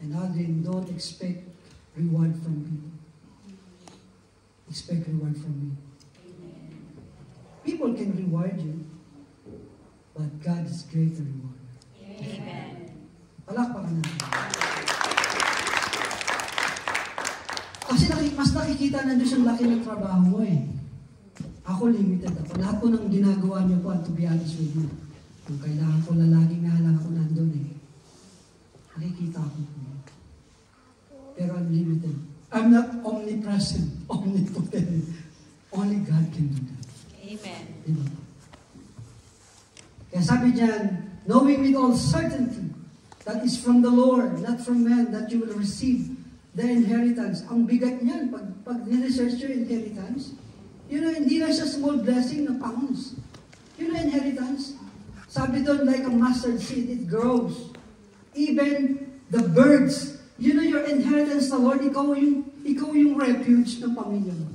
And Aldrin, don't expect reward from people. Expect reward from me. People can reward you, but God is greater reward. Amen. Palakpakan natin. Kasi mas nakikita na Diyos ang laki ng trabaho mo eh. Ako limited ako. Lahat po ng ginagawa niyo po, to be honest with you, kung kailangan ko lalaging nga lang ako nandun eh. Nakikita ko po. Pero I'm limited. I'm not omnipresent, omnipotent. Only God can do that. Amen. Diba? Kaya sabi dyan, knowing with all certainty that is from the Lord, not from man, that you will receive the inheritance. Ang bigat niyan, pag ni-research your inheritance, you know, hindi na siya small blessing na pounds. You know, inheritance, sabi doon, like a mustard seed, it grows. Even the birds, you know, your inheritance na Lord, ikaw yung refuge ng pamilya mo.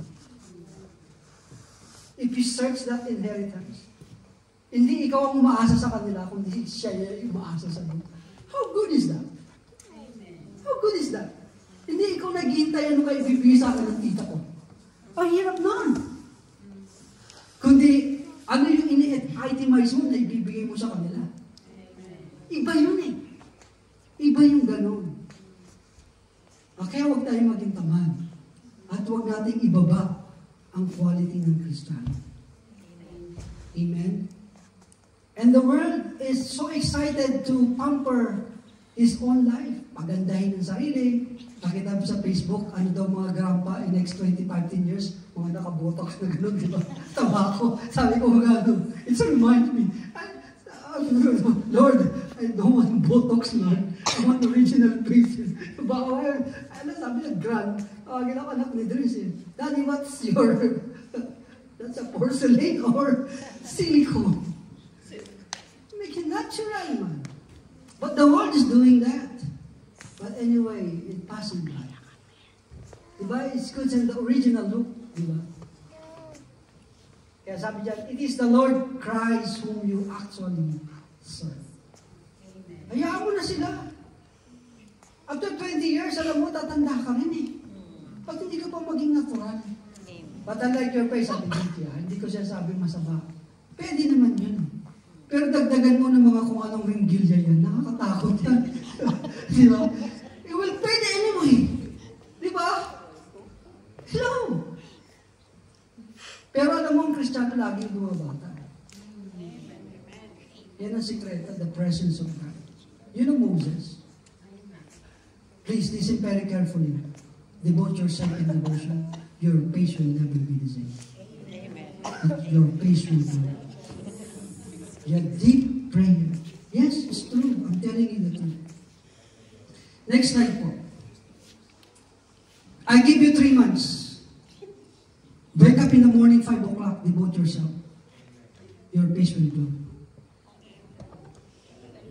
If you search that inheritance, hindi ikaw ang umaasa sa kanila, kundi siya yung umaasa sa iyo. How good is that? How good is that? Hindi ikaw naghihintay ano kayo bibigay sa akin ng tita ko. Ang hirap nun. Kundi, ano yung ini-itemize mo na ibibigay mo sa kanila? Iba yun eh. Iba yung ganun. Kaya huwag tayong maging tamad. At huwag nating ibaba ang quality ng Kristiyano. Amen? And the world is so excited to pamper his own life. Pagandahin ng sarili. Nakita mo sa Facebook, ano daw mga grandpa in next 10 years, mga nakabotox na gano'n, di ba? Tawa ko. Sabi ko mga gano'n. It reminds me, Lord, I don't want botox, Lord. I want original faces. Bawal. Ano sabi niya, grand. Ginawa anak ni Dries eh. Daddy, what's your... That's a porcelain or silicone? Make it natural, man. But the world is doing that. But anyway, it passing by. Diba? It's good in the original look. Diba? Kaya sabi dyan, it is the Lord Christ whom you actually serve. Hayaan mo na sila. After 20 years, alam mo, tatanda ka rin eh. Pag hindi ka pa maging natural. But unlike your face, sabi niya, hindi ko siya sabi masama. Pwede naman yun. Pero dagdagan mo ng mga kung anong ringgilya yan. Nakakatakot yan. Di ba? Well, pwede anyway. Di ba? Hello. Pero alam mo, ang Kristiyano lagi bumabata. Yan ang sikreto, the presence of God. You know Moses? Please listen very carefully. Devote yourself in devotion. Your pace will never be the same. Your pace will be. Your deep prayer. Yes, it's true. I'm telling you the truth. Next slide po. I give you 3 months. Wake up in the morning, 5 o'clock, devote yourself. Your pace will grow.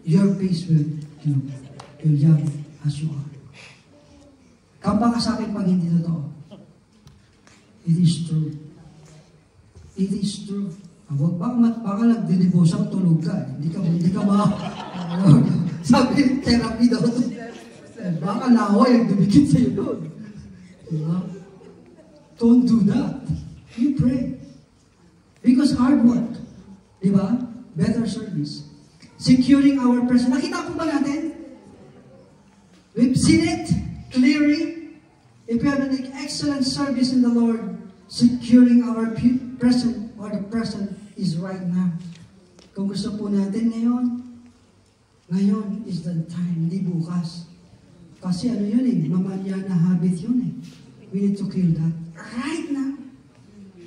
Your pace will grow. You're young as you are. Kamba ka sa akin pag hindi totoo. It is true. It is true. Baka nagdidibosang tulog ka. Hindi ka sabi ng therapy daw. Baka laway ang dumikit sa'yo doon. Diba? Don't do that. You pray. Because hard work. Diba? Better service. Securing our presence. Nakita po ba natin? We've seen it clearly. If we have an excellent service in the Lord, securing our present or the present is right now. Kung gusto po natin ngayon is the time, hindi bukas. Kasi ano yun mamanya na habit yun We need to kill that right now.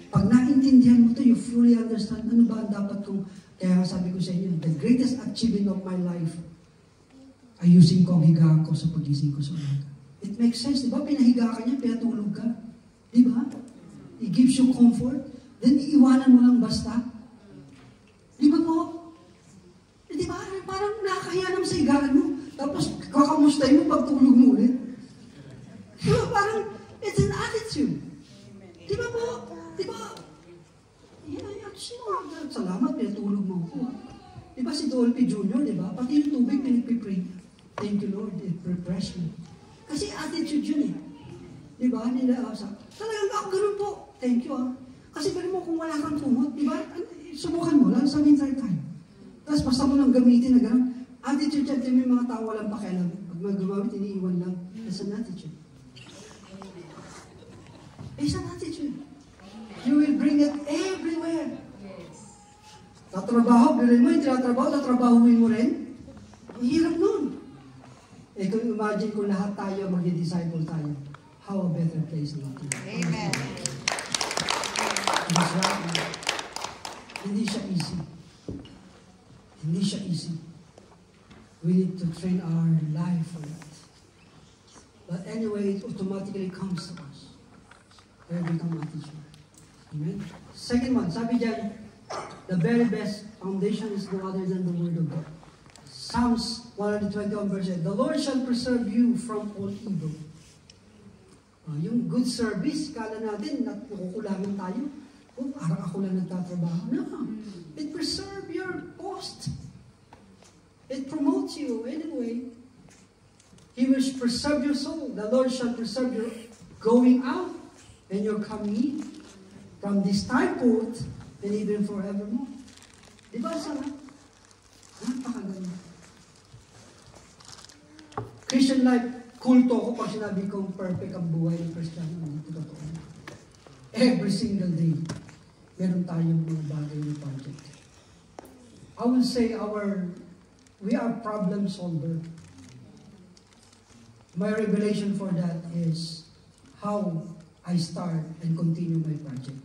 Pag naintindihan mo to, you fully understand ano ba ang dapat kong, kaya sabi ko sa inyo, the greatest achievement of my life, ayusin ko ang higaan ko sa pagising ko sa umaga. It makes sense, di ba? Pinahiga ka niya, pinatulog ka. Di ba? It gives you comfort. Then iiwanan mo lang basta. Di ba po? Di ba? Parang nakakahiya naman sa higaan mo. Tapos kakamustay mo pag tulog mo ulit. Di ba? Parang, it's an attitude. Di ba po? Di ba? Salamat, pinatulog mo ako. Di ba si Dolphy Jr., di ba? Pati yung tubig, pinipipray. Thank you, Lord. It refreshed me. Kasi attitude yun Di ba? Talagang ako ganun po. Thank you Kasi ganun mo kung wala kang kumot, di ba? Subukan mo lang sa winter time. Tapos basta mo lang gamitin na ganun. Attitude yan, may mga tao walang pakialam. Pag magumamit, iniiwan lang. It's an attitude. It's an attitude. You will bring it everywhere. Tatrabaho, bilhin mo yung tatrabahuin mo rin. Hirap nun. Kung imagine kung lahat tayo magdi-disciple tayo, how a better place natin. Amen. Hindi siya easy. Hindi siya easy. We need to train our life for that. But anyway, it automatically comes to us. We become attitude. Amen? Second one, sabi dyan, the very best foundation is no other than the Word of God. Psalms 121 verse 8, the Lord shall preserve you from all evil. Yung good service, kala natin, nakukulangan tayo. Parang ako lang nagtatrabaho. No. It preserves your post. It promotes you anyway. He will preserve your soul. The Lord shall preserve your going out and your coming in. From this time forth and even forevermore. Di ba sarap? Napakaganda. Christian life, kulto ko pag sinabi kong perfect ang buhay ng Kristiyano. Hindi totoo. Every single day, meron tayong mga bagay na project. I will say we are problem solver. My revelation for that is how I start and continue my project.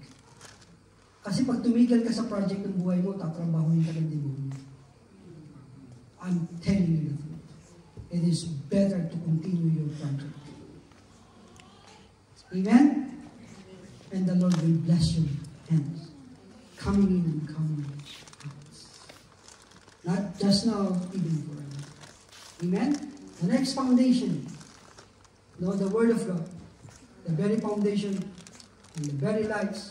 Kasi pag tumigil ka sa project ng buhay mo, tatrabahuin ka ng demonyo. I'm telling you the truth. It is better to continue your project. Amen? And the Lord will bless your hands. Coming in and coming out. Not just now, even forever. Amen? The next foundation. The Word of God. The very foundation and the very lights,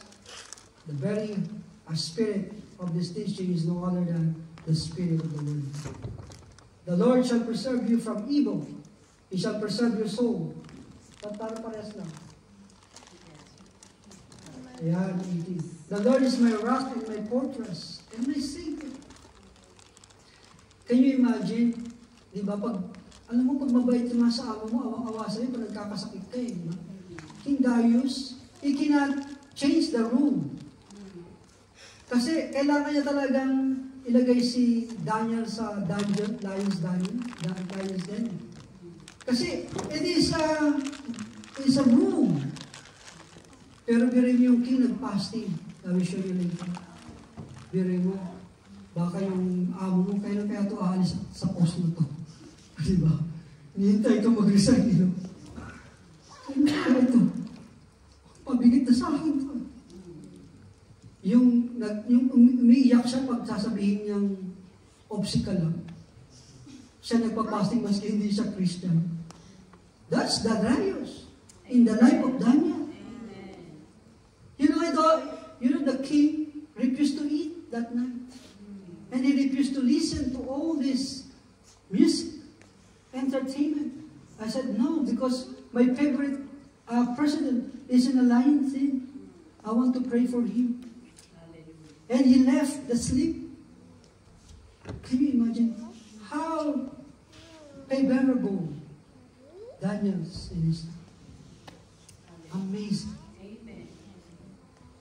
the very spirit of this teaching is no other than the Spirit of the Word. The Lord shall preserve you from evil. He shall preserve your soul. Para parehas lang. Ayan, 18. The Lord is my rock and my fortress and my Savior. Can you imagine? Di ba, alam mo, pag mabait yung sa amo mo, awa sa'yo, pag nagkakasakit ka King Darius, he cannot change the rule. Kasi kailangan niya talagang ilagay si Daniel sa dungeon, Lion's Den. Kasi it is a room. Pero birin yung king nag-fasting. I will show you later. Birin mo, baka yung amo mo, kailan kaya ito aalis sa post mo to? Diba? Nihintay ka mag-resign, Kailan kaya ito? Pabigat na sa akin to. Yung umiiyak siya pag sasabihin niyang obstacle lang. Siya nagpapasting maski hindi siya Christian. That's the Darius in the life of Daniel. You know the king refused to eat that night. And he refused to listen to all this music, entertainment. I said, no, because my favorite president is in a lion's den. I want to pray for him. And he left the sleep. Can you imagine how favorable Daniel's in his life? Amazing.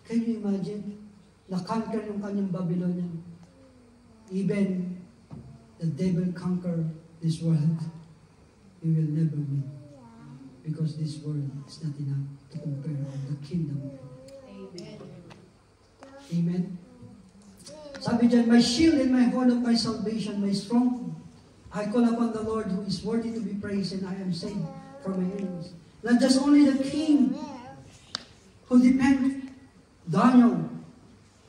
Can you imagine? Na-conquer yung kanyang Babylonian. Even the devil conquer this world, he will never win. Because this world is not enough to compare with the kingdom of God. Amen. Amen. Sabi dyan, my shield and my horn of my salvation, my stronghold. I call upon the Lord who is worthy to be praised, and I am saved from my enemies. Not just only the king who depended Daniel.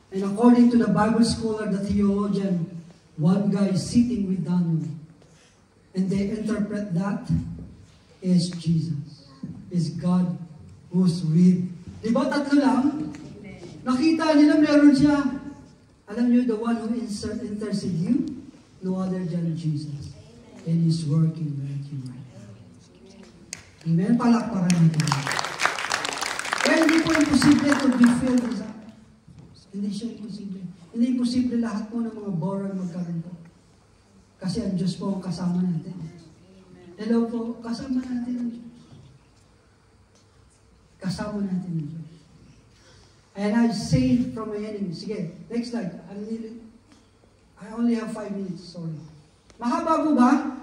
And according to the Bible scholar, the theologian, one guy is sitting with Daniel. And they interpret that as Jesus. Is God who's with. Diba tatlo lang? Nakita nila meron siya. Alam niyo, the one who intercede you, no other than Jesus. And He's working with you right now. Amen? Palakpakan natin. Kaya hindi po imposible to be filled with that. Hindi siya imposible. Hindi imposible lahat po ng mga borrowed magkaroon po. Kasi ang Diyos po ang kasama natin. Hello po, kasama natin ang Diyos. Kasama natin ang Diyos. And I'm saved from my enemies. Sige, next slide. I only have 5 minutes, sorry. Mahaba po ba?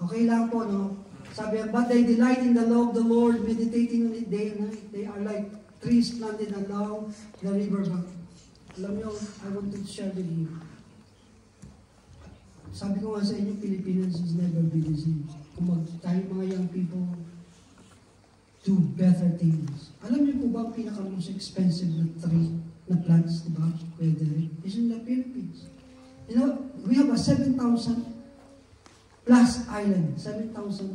Okay lang po, no? Sabi, but they delight in the law of the Lord, meditating on it day and night. They are like trees planted along the riverbank. Alam niyo, I want to share with you. Sabi ko nga sa inyo, Pilipinas is never been the same. Kung tayo mga young people do better things. Alam niyo po ba ang pinaka-most expensive na tree, na plants, di ba? Pwede is in the Philippines. You know, we have a 7,000 plus island, 7,100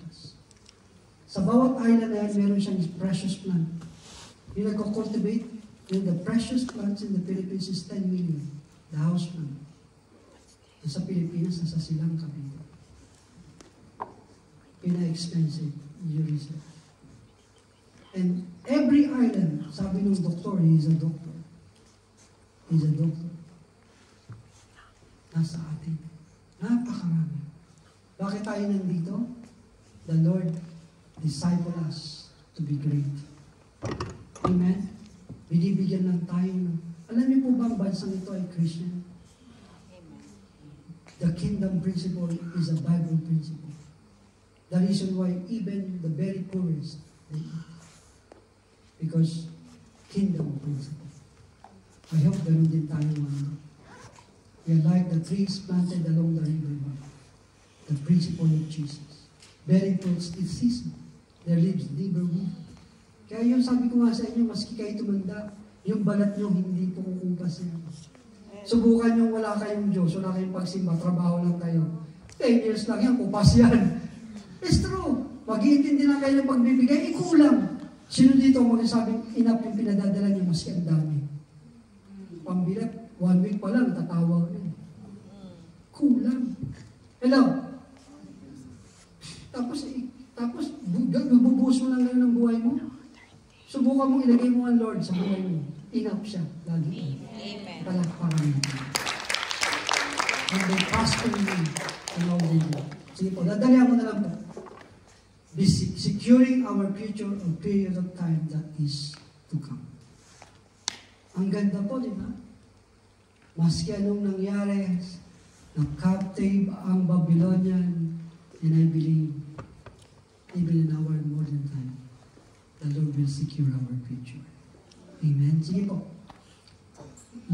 plus. Sa bawat island na yan, meron siyang precious plant. Yung nagko-cultivate, the precious plants in the Philippines is 10 million. The house plant. Sa Pilipinas, nasa Silang Cavite. Pina-expensive, you research. And every island, sabi ng doktor, he is a doctor. He's a doctor. Nasa atin. Napakarami. Bakit tayo nandito? The Lord disciple us to be great. Amen? Binibigyan lang tayo ng... Alam niyo po ba ang bansang ito ay Christian? The kingdom principle is a Bible principle. The reason why even the very poorest, they eat. Because kingdom principle. I hope ganun din tayo mga. We are like the trees planted along the riverbank. The principle of Jesus. Bearing fruits in season. Their leaves never wither. Kaya yung sabi ko nga sa inyo, maski kayo tumanda, yung balat nyo hindi po kukupas yan. Subukan nyo wala kayong Diyos, wala kayong pagsimba, trabaho lang kayo. 10 years lang yan, kupas yan. It's true. Mag-iintindi lang kayo ng pagbibigay, kulang. Sino dito magsasabing enough yung pinadadala niyo, maski ang dami? Pambilat, 1 week pa lang, tatawag yun. Kulang. Hello? Tapos bubuhos mo lang ng buhay mo. Subukan mong ilagay mo ang Lord sa buhay mo. Enough siya. Lagi. Amen. Palakpakan mo. And they trust in me. And all they do. Sige po, dadalihan mo na lang po. Be securing our future or period of time that is to come. Ang ganda po, di ba? Maski anong nangyari, na-captive ang Babylonian, and I believe, even in our modern time, the Lord will secure our future. Amen? Sige po.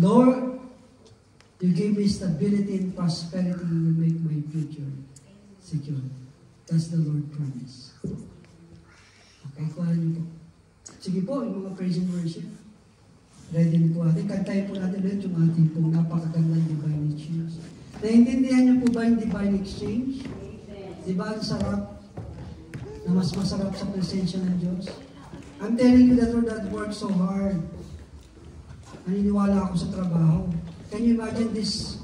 Lord, you give me stability and prosperity, you will make my future secure. That's the Lord promise. Okay, kuha niyo po. Sige po, yung mga praise and worship. Ready na po natin. Kantayin po natin ulit yung ating pong napakagandang divine exchange. Naintindihan niyo po ba yung divine exchange? Diba ang sarap na mas masarap sa presensya ng Diyos? I'm telling you that Lord that worked so hard. Naniniwala ako sa trabaho. Can you imagine this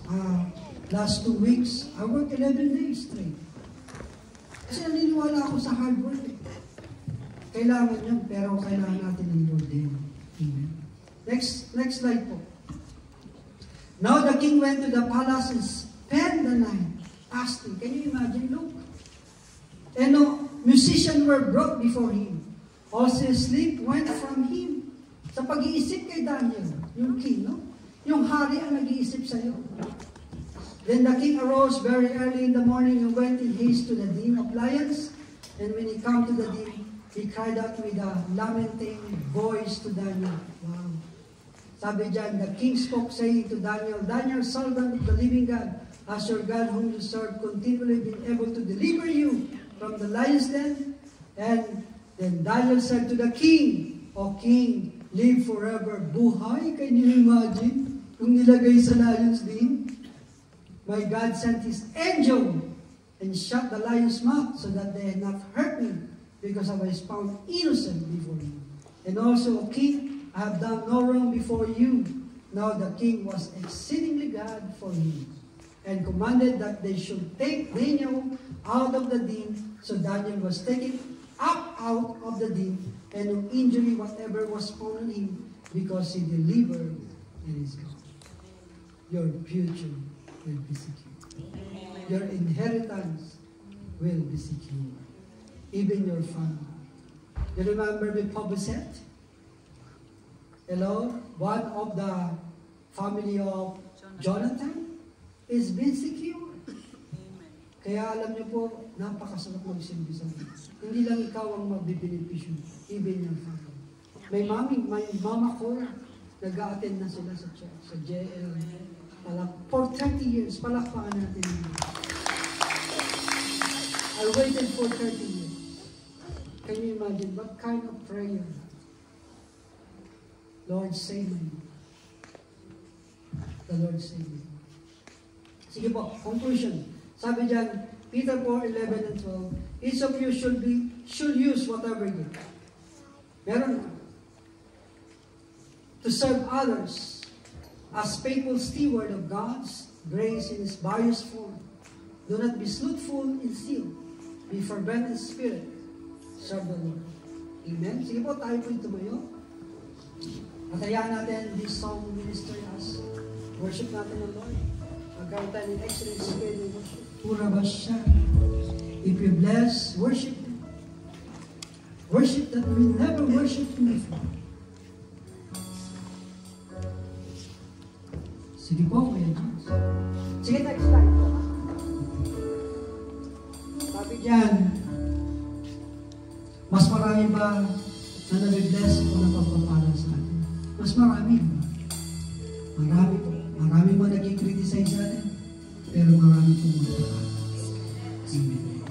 last 2 weeks? I worked 11 days straight. Kasi naniniwala ako sa hard work. Kailangan yun, pero kailangan natin ng Lord din. Amen. Next slide po. Now the king went to the palace and spent the night fasting. Can you imagine? Look. And no musicians were brought before him. Also sleep went from him. Sa pag-iisip kay Daniel, yung king, no? Yung hari ang nag-iisip sa'yo. Then the king arose very early in the morning and went in haste to the den of lions. And when he came to the den, he cried out with a lamenting voice to Daniel. Wow. Sabi dyan, the king spoke saying to Daniel, Daniel, servant of the living God, has your God whom you serve continually been able to deliver you from the lion's den? And then Daniel said to the king, O king, live forever. Buhay, can you imagine? Kung nilagay sa lion's den, my God sent his angel and shut the lion's mouth so that they had not hurt me, because I was found innocent before you. And also, O king, I have done no wrong before you. Now the king was exceedingly glad for him, and commanded that they should take Daniel out of the den. So Daniel was taken up out of the den, and no injury whatever was found on him, because he delivered in his God. Your future will be secure. Your inheritance will be secure. Even your family. You remember Mephibosheth? Hello? One of the family of Jonathan is being secure. Kaya alam niyo po, napakasarap magsilbi sa Diyos. Hindi lang ikaw ang mabibenepisyo, even your family. May mama ko, nag-a-attend na sila sa church, sa JL. For 30 years, palakpakan natin. I waited for 30 years. Can you imagine what kind of prayer? Lord, save me. The Lord save me. Sige po, conclusion. Sabi dyan, Peter 4:11 and 12, each of you should use whatever you have. Meron na. To serve others as faithful steward of God's grace in its various form. Do not be slothful in zeal. Be fervent in spirit. Serve the Lord. Amen. Sige po, tayo po tumayo. At hayaan natin this song minister as worship natin ng Lord. Magkaroon tayo ng excellent spirit in worship. Pura ba siya? If you bless, worship Him. Worship that we never worship Him before. Sige po, Kuya James. Sige, next slide po. Sabi diyan, mas marami ba na nabibless o napapapala sa atin? Mas marami. Marami po. Marami ba naging criticize sa atin? Pero marami po magpapala. Amen.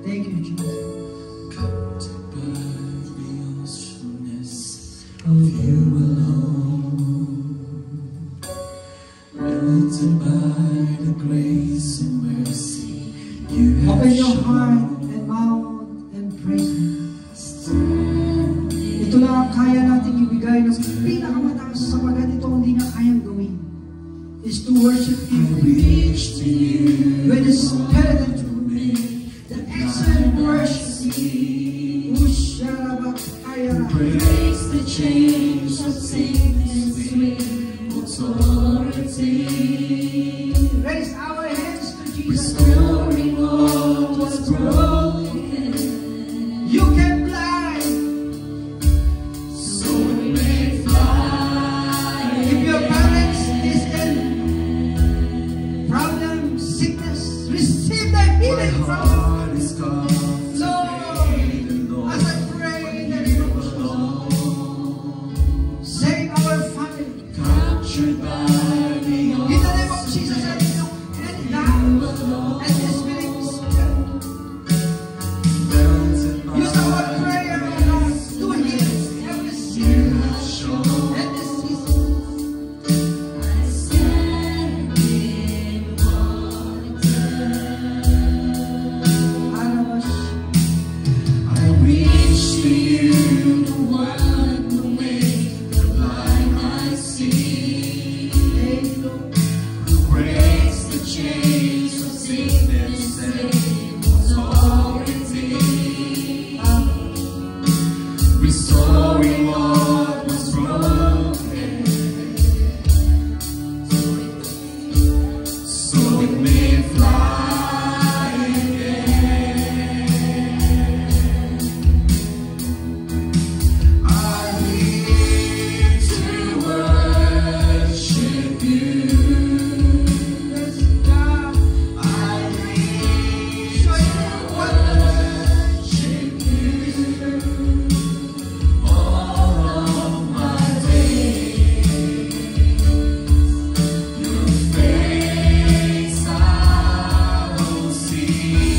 Thank you, Jesus. Of you alone, melted by the grace and mercy you have Open your shown. heart and mouth and praise Him. Ito lang ang kaya natin ibigay ng pinakamataas sapagat ito hindi niya kayang gawin. Is to worship I Him reach to you with the spirit and truth. the Excellent worship. Usharabakaya. breaks the chains of sickness with authority, Raise our hands to Jesus. restoring all was broken, You can fly. so we may fly. If your parents is in problem, sickness, receive the My healing from heart is come to Lord. pray the Lord. As I pray in the name of Jesus, save our family. Captured by the In the restoring what was broken, so it may fly again. I live to worship you. I live to worship you. All of my days, your face I will see.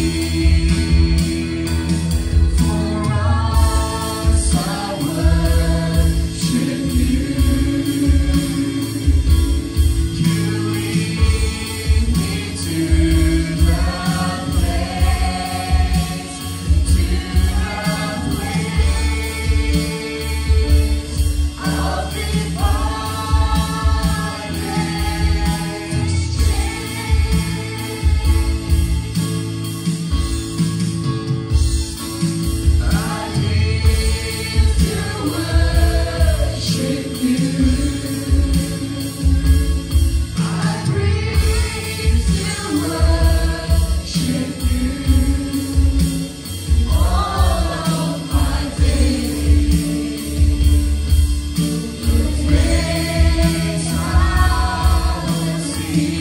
For us I worship you. You lead me to the place, of divine exchange. I live to worship you. I breathe to worship you. All of my days, your face I will see.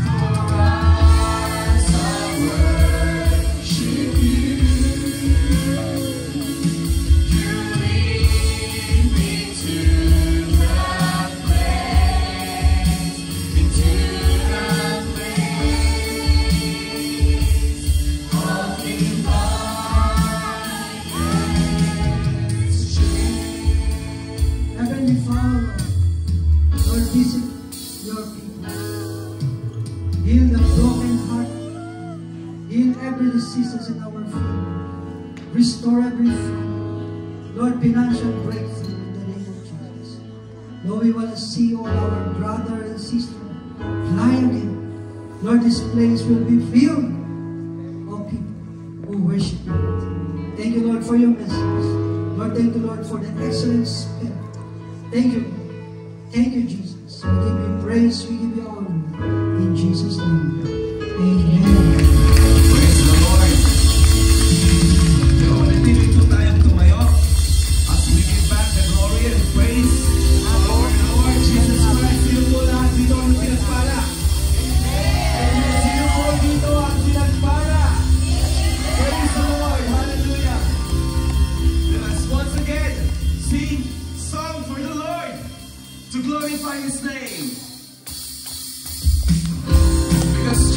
For us I worship you. You lead me to that place, into that place of divine exchange. Heavenly Father, Lord, visit your people. Heal the broken heart. Heal every diseases in our family. Restore every family. Lord, financial breakthrough in the name of Jesus. Lord, we want to see all our brother and sister fly again. Lord, this place will be filled of people who worship you. Thank you, Lord, for your message. Lord, thank you, Lord, for the excellent spirit. Thank you. Thank you, Jesus. We give you praise, we give you honor. In Jesus' name. Amen. Praise the Lord. Ulit-ulit po tayong tumayo as we give back the glory and praise to our Lord Jesus Christ. Sino po lahat dito ang pinagpala? Amen. Sino po dito ang pinagpala? Praise the Lord. Hallelujah. Let us once again sing song for the Lord to glorify His name. Because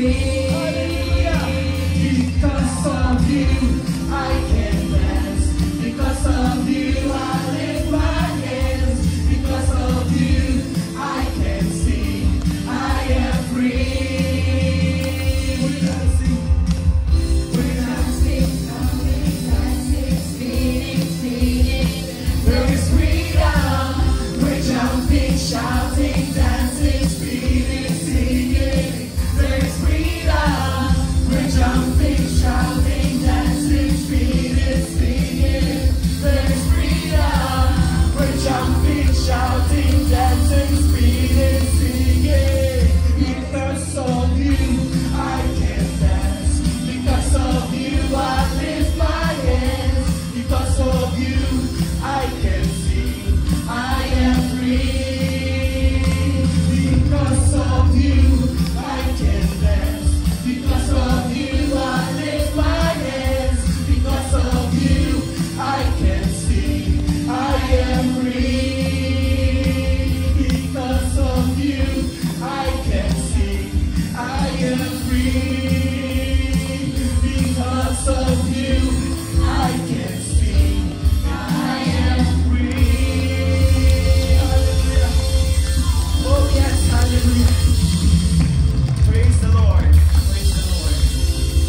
free. Because of you, I can dance. Because of you, I lift my hands. Because of you, I can sing. I am free. We're dancing, dancing, spinning, spinning. There is freedom. We're jumping, shouting, dancing, spinning, singing. There is freedom. We're jumping, shouting, dancing, spinning, singing. There is freedom. We're jumping, shouting, dancing, spinning, singing. Because of you, I can dance. Because of you, I lift my hands. Because of you, I can sing. I am free. Because of you, I can dance. Because of you, I lift my hands. Because of you, I can sing. I am free. Because of you, I can sing. I am free. Because of you, I can sing. I am free. Hallelujah. Oh yes, hallelujah. Praise the Lord. Praise the Lord.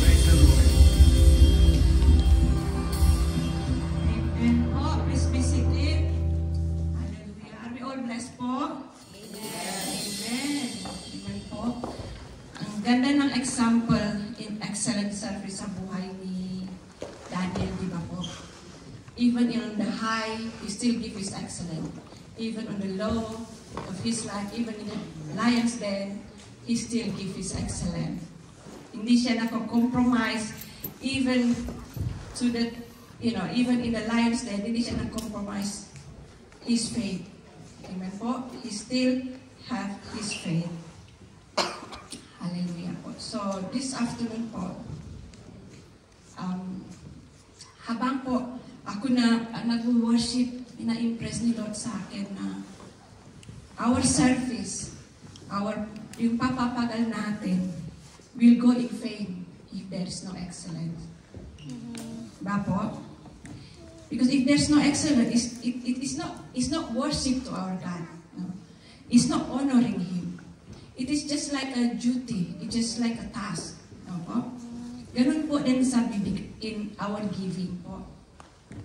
Praise the Lord. Amen po. Please be seated. Hallelujah. Are we all blessed po? Amen. Amen po. Ang ganda ng example in excellent service sa buhay ni Daniel, di ba po? Even in the high, he still give his excellent. Even on the low of his life, even in the lion's den, he still give his excellent. Hindi siya nako-compromise even to the, even in the lion's den, hindi siya nako-compromise his faith. Amen po? He still have his faith. Hallelujah po. So, this afternoon po, habang po ako na nag-worship, na-impress ni Lord sa akin na our service, yung papapagal natin, will go in vain if there is no excellence. Ba po? Because if there's no excellence, it's not worship to our God. No? It's not honoring Him. It is just like a duty. It's just like a task. No po? Ganun po din sa bibig in our giving po.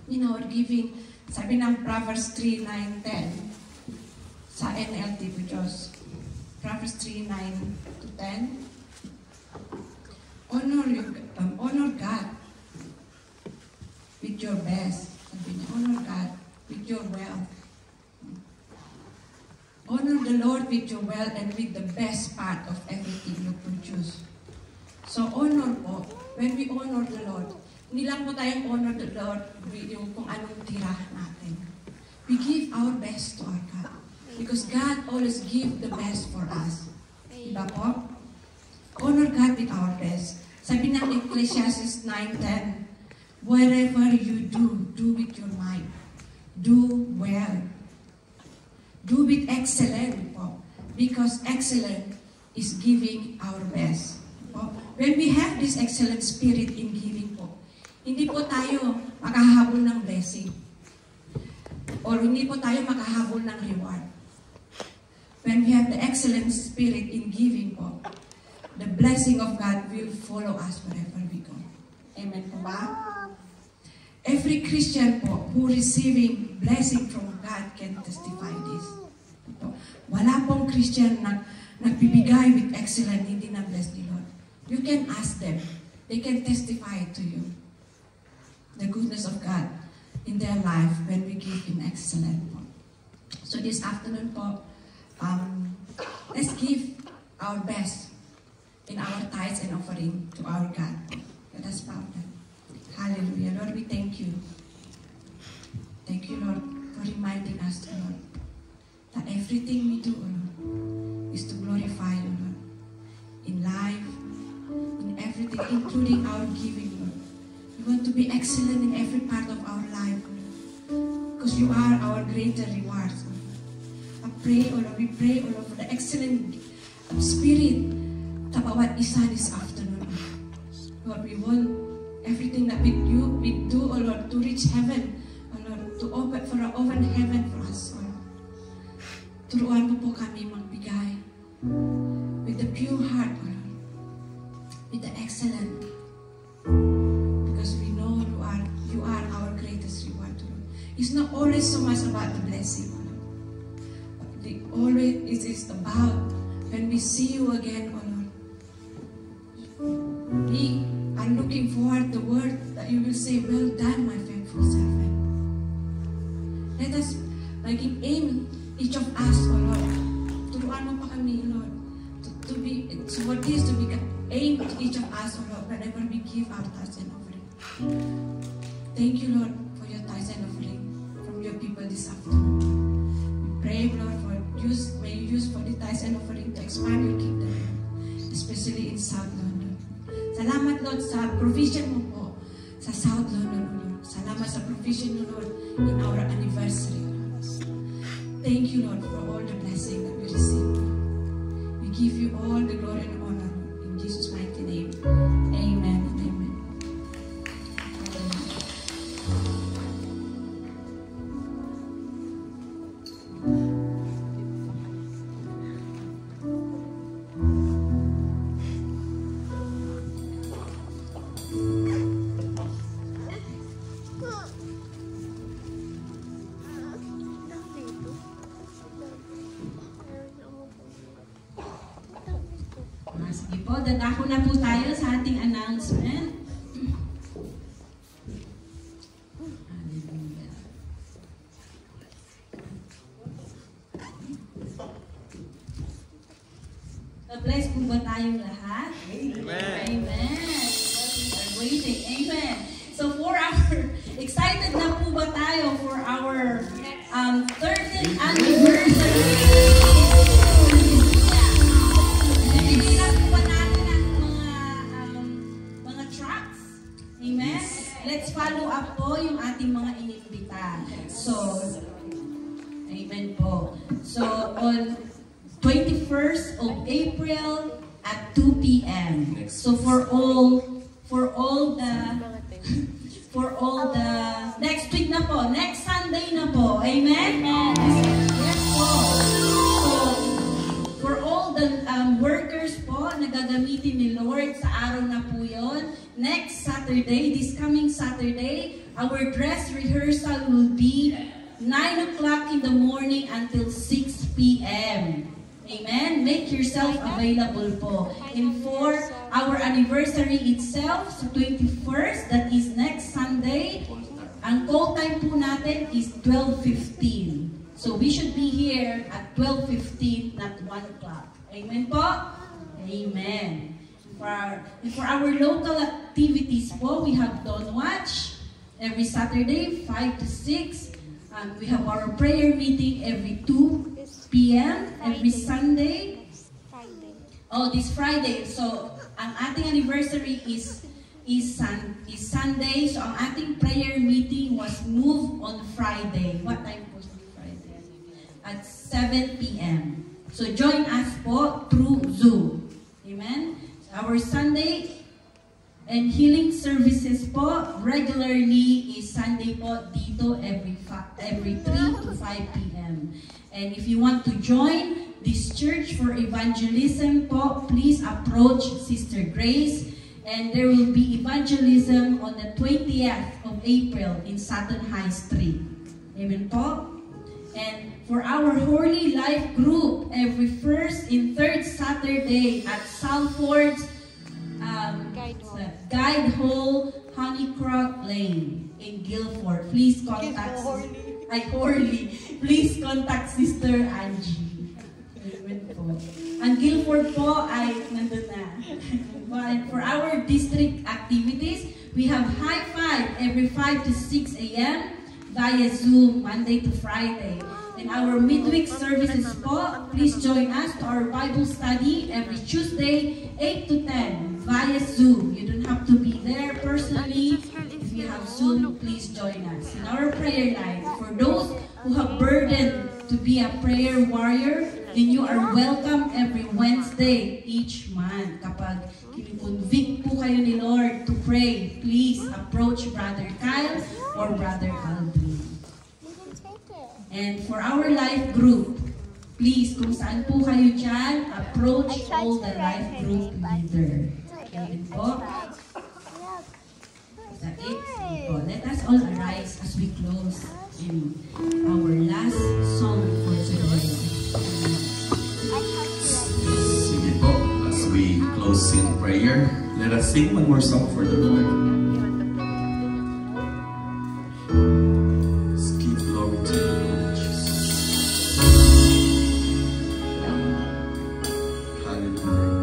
In our giving, sabi ng Proverbs 3:9-10 sa NLT po Diyos. Proverbs 3:9-10. Honor God with your best. Sabi niya, honor God with your wealth. Honor the Lord with your wealth and with the best part of everything you produce. So honor po, when we honor the Lord, hindi lang po tayong honor the Lord yung kung anong tira natin. We give our best to our God. Because God always give the best for us. Diba po? Honor God with our best. Sabi ng Ecclesiastes 9:10, whatever you do with your mind. Do well. Do with excellent po. Because excellent is giving our best. Po. When we have this excellent spirit in giving po, hindi po tayo makahabol ng blessing. Or hindi po tayo makahabol ng reward. When we have the excellent spirit in giving po, the blessing of God will follow us wherever we go. Amen po ba? Every Christian po who receiving blessing from God can testify this. Wala pong Christian na nagbibigay with excellent, hindi na bless ni Lord. You can ask them. They can testify to you the goodness of God in their life when we give in excellent po. So this afternoon po, let's give our best in our tithes and offering to our God. Let us bow down. Hallelujah. Lord, we thank you. Thank you, Lord, for reminding us, Lord, that everything we do, Lord, is to glorify you, Lord. In life, in everything, including our giving, Lord. We want to be excellent in every part of our life, Lord, because you are our greater rewards, Lord. I pray, O Lord, we pray, O Lord, for the excellent spirit sa bawat isa this afternoon. Lord, we want everything that we do, oh Lord, to reach heaven, oh Lord, to open heaven for us, oh Lord. Turuan mo po kami magbigay with the pure heart, oh Lord, with the excellent, because we know you are our greatest reward, oh Lord. It's not always so much about the blessing, oh Lord, but it is about when we see you again, oh Lord. We are looking forward to the word that you will say, well done, my faithful servant. Let us aim each of us, O Lord. Turuan mo pa kami, Lord, for this to be aim each of us, O Lord, whenever we give our tithes and offering. Thank you, Lord, for your tithes and offering from your people this afternoon. We pray, Lord, may you use for the tithes and offering to expand your kingdom, especially in South London. Salamat, Lord, sa provision mo po sa South London, Lord. Salamat sa provision mo, Lord, in our anniversary, Lord. Thank you, Lord, for all the blessing that we receive. We give you all the glory and honor, Lord, in Jesus' mighty name. Amen and amen. Sige po, dadako na po tayo sa ating announcement. Hallelujah. God-bless po ba tayong lahat? Amen. Amen. We are waiting. Amen. So excited na po ba tayo for our 13th anniversary? Let's follow up po yung ating mga inimbita. So, amen po. So, on 21st of April at 2 p.m. So, for all the next week na po, next Sunday na po. Amen? Yes po. So, for all the workers po na gagamitin ni Lord sa araw na po yon, next Saturday, this coming Saturday, our dress rehearsal will be 9 o'clock in the morning until 6 p.m. Amen? Make yourself available po. And for our anniversary itself, so 21st, that is next Sunday, ang call time po natin is 12:15. So we should be here at 12:15, not 1 o'clock. Amen po? Amen. For our local activities po, we have Dawn Watch every Saturday, 5 to 6. We have our prayer meeting every 2 p.m. every Sunday. Oh, this Friday. So, ang ating anniversary is Sunday. So, ang ating prayer meeting was moved on Friday. What time po sa Friday? At 7 p.m. So, join us po through Zoom. Amen? Our Sunday and healing services po regularly is Sunday po dito every 3 to 5 p.m. And if you want to join this church for evangelism po, please approach Sister Grace, and there will be evangelism on the 20th of April in Sutton High Street. Amen po? And for our Holy Life group, every first and third Saturday at Salford's Guide Hall, Honeycroft Lane in Guildford. Please contact Please contact Sister Angie. Ang Guildford po ay nandun na. But for our district activities, we have High Five every 5 to 6 a.m. via Zoom, Monday to Friday. And our midweek services po, please join us to our Bible study every Tuesday, 8 to 10 via Zoom. You don't have to be there personally. If you have Zoom, please join us. In our prayer line, for those who have burdened to be be a prayer warrior, then you are welcome every Wednesday each month. Kapag kinikonvict po kayo ni Lord to pray, please approach Brother Kyle or Brother Aldrin. And for our life group, please, kung saan po kayo dyan, approach all the life group leader. Okay po? Is that it? Sige po. Let us all arise as we close in our last song for today. Sige po, as we close in prayer, let us sing one more song for the Lord. Let's give glory to the Lord Jesus. Hallelujah.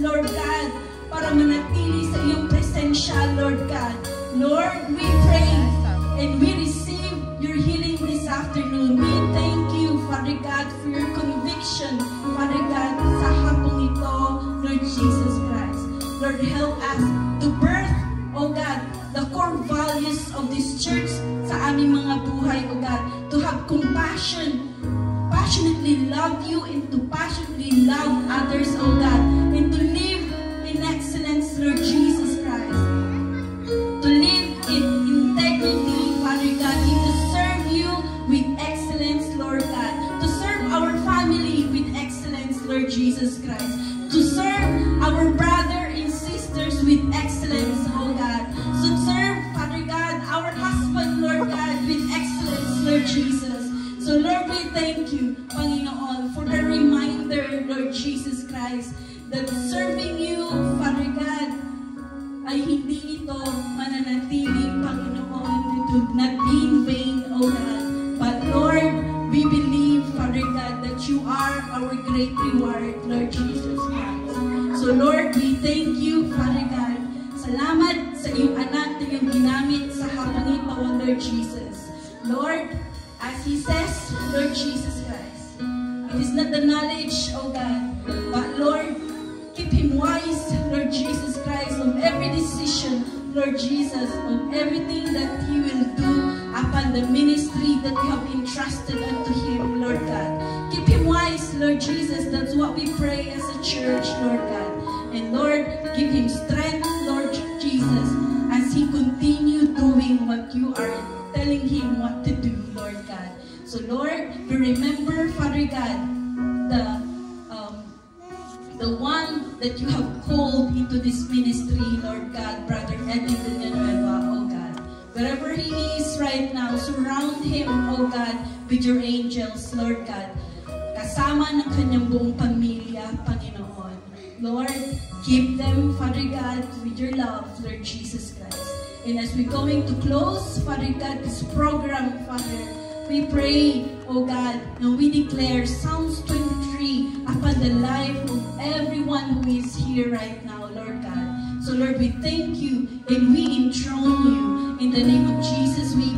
Lord God, para manatili sa iyong presensya, Lord God. Lord, we pray and we receive your healing this afternoon. We thank you, Father God, for your conviction, Father God, sa hapong ito, Lord Jesus Christ. Lord, help us to birth, oh God, the core values of this church sa aming mga buhay, oh God, to have compassion, passionately love you and to passionately love others, oh God, and to live in excellence, Lord Jesus Christ. To live in integrity, Father God, and to serve you with excellence, Lord God. To serve our family with excellence, Lord Jesus Christ. To serve our brother and sisters with excellence, oh God. To serve, Father God, our husband, Lord God, with excellence, Lord Jesus. So Lord, we thank you, Panginoon, for the reminder, Lord Jesus Christ, that serving you, Father God, ay hindi ito mananatiling, Panginoon. It would not be in vain, O God. But Lord, we believe, Father God, that you are our great reward, Lord Jesus Christ. So Lord, we thank you, Father God. Salamat sa iyong anak na iyong ginamit sa hapong ito, Lord Jesus. Lord, as He says, Lord Jesus Christ, it is not the knowledge, O God, but Lord, keep him wise, Lord Jesus Christ, of every decision, Lord Jesus, of everything that he will do upon the ministry that you have entrusted unto him, Lord God. Keep him wise, Lord Jesus. That's what we pray as a church, Lord God. And Lord, give him strength, Lord Jesus, as he continue doing what you are telling him what to do, Lord God. So Lord, we remember, Father God, the one that you have called into this ministry, Lord God, Brother Eddie Villanueva, oh God. Wherever he is right now, surround him, oh God, with your angels, Lord God. Kasama ng kanyang buong pamilya, Panginoon. Lord, keep them, Father God, with your love, Lord Jesus Christ. And as we're going to close, Father God, this program, Father, we pray, oh God, and we declare Psalms 23 upon the life of everyone who is here right now, Lord God. So Lord, we thank you and we enthrone you. In the name of Jesus, we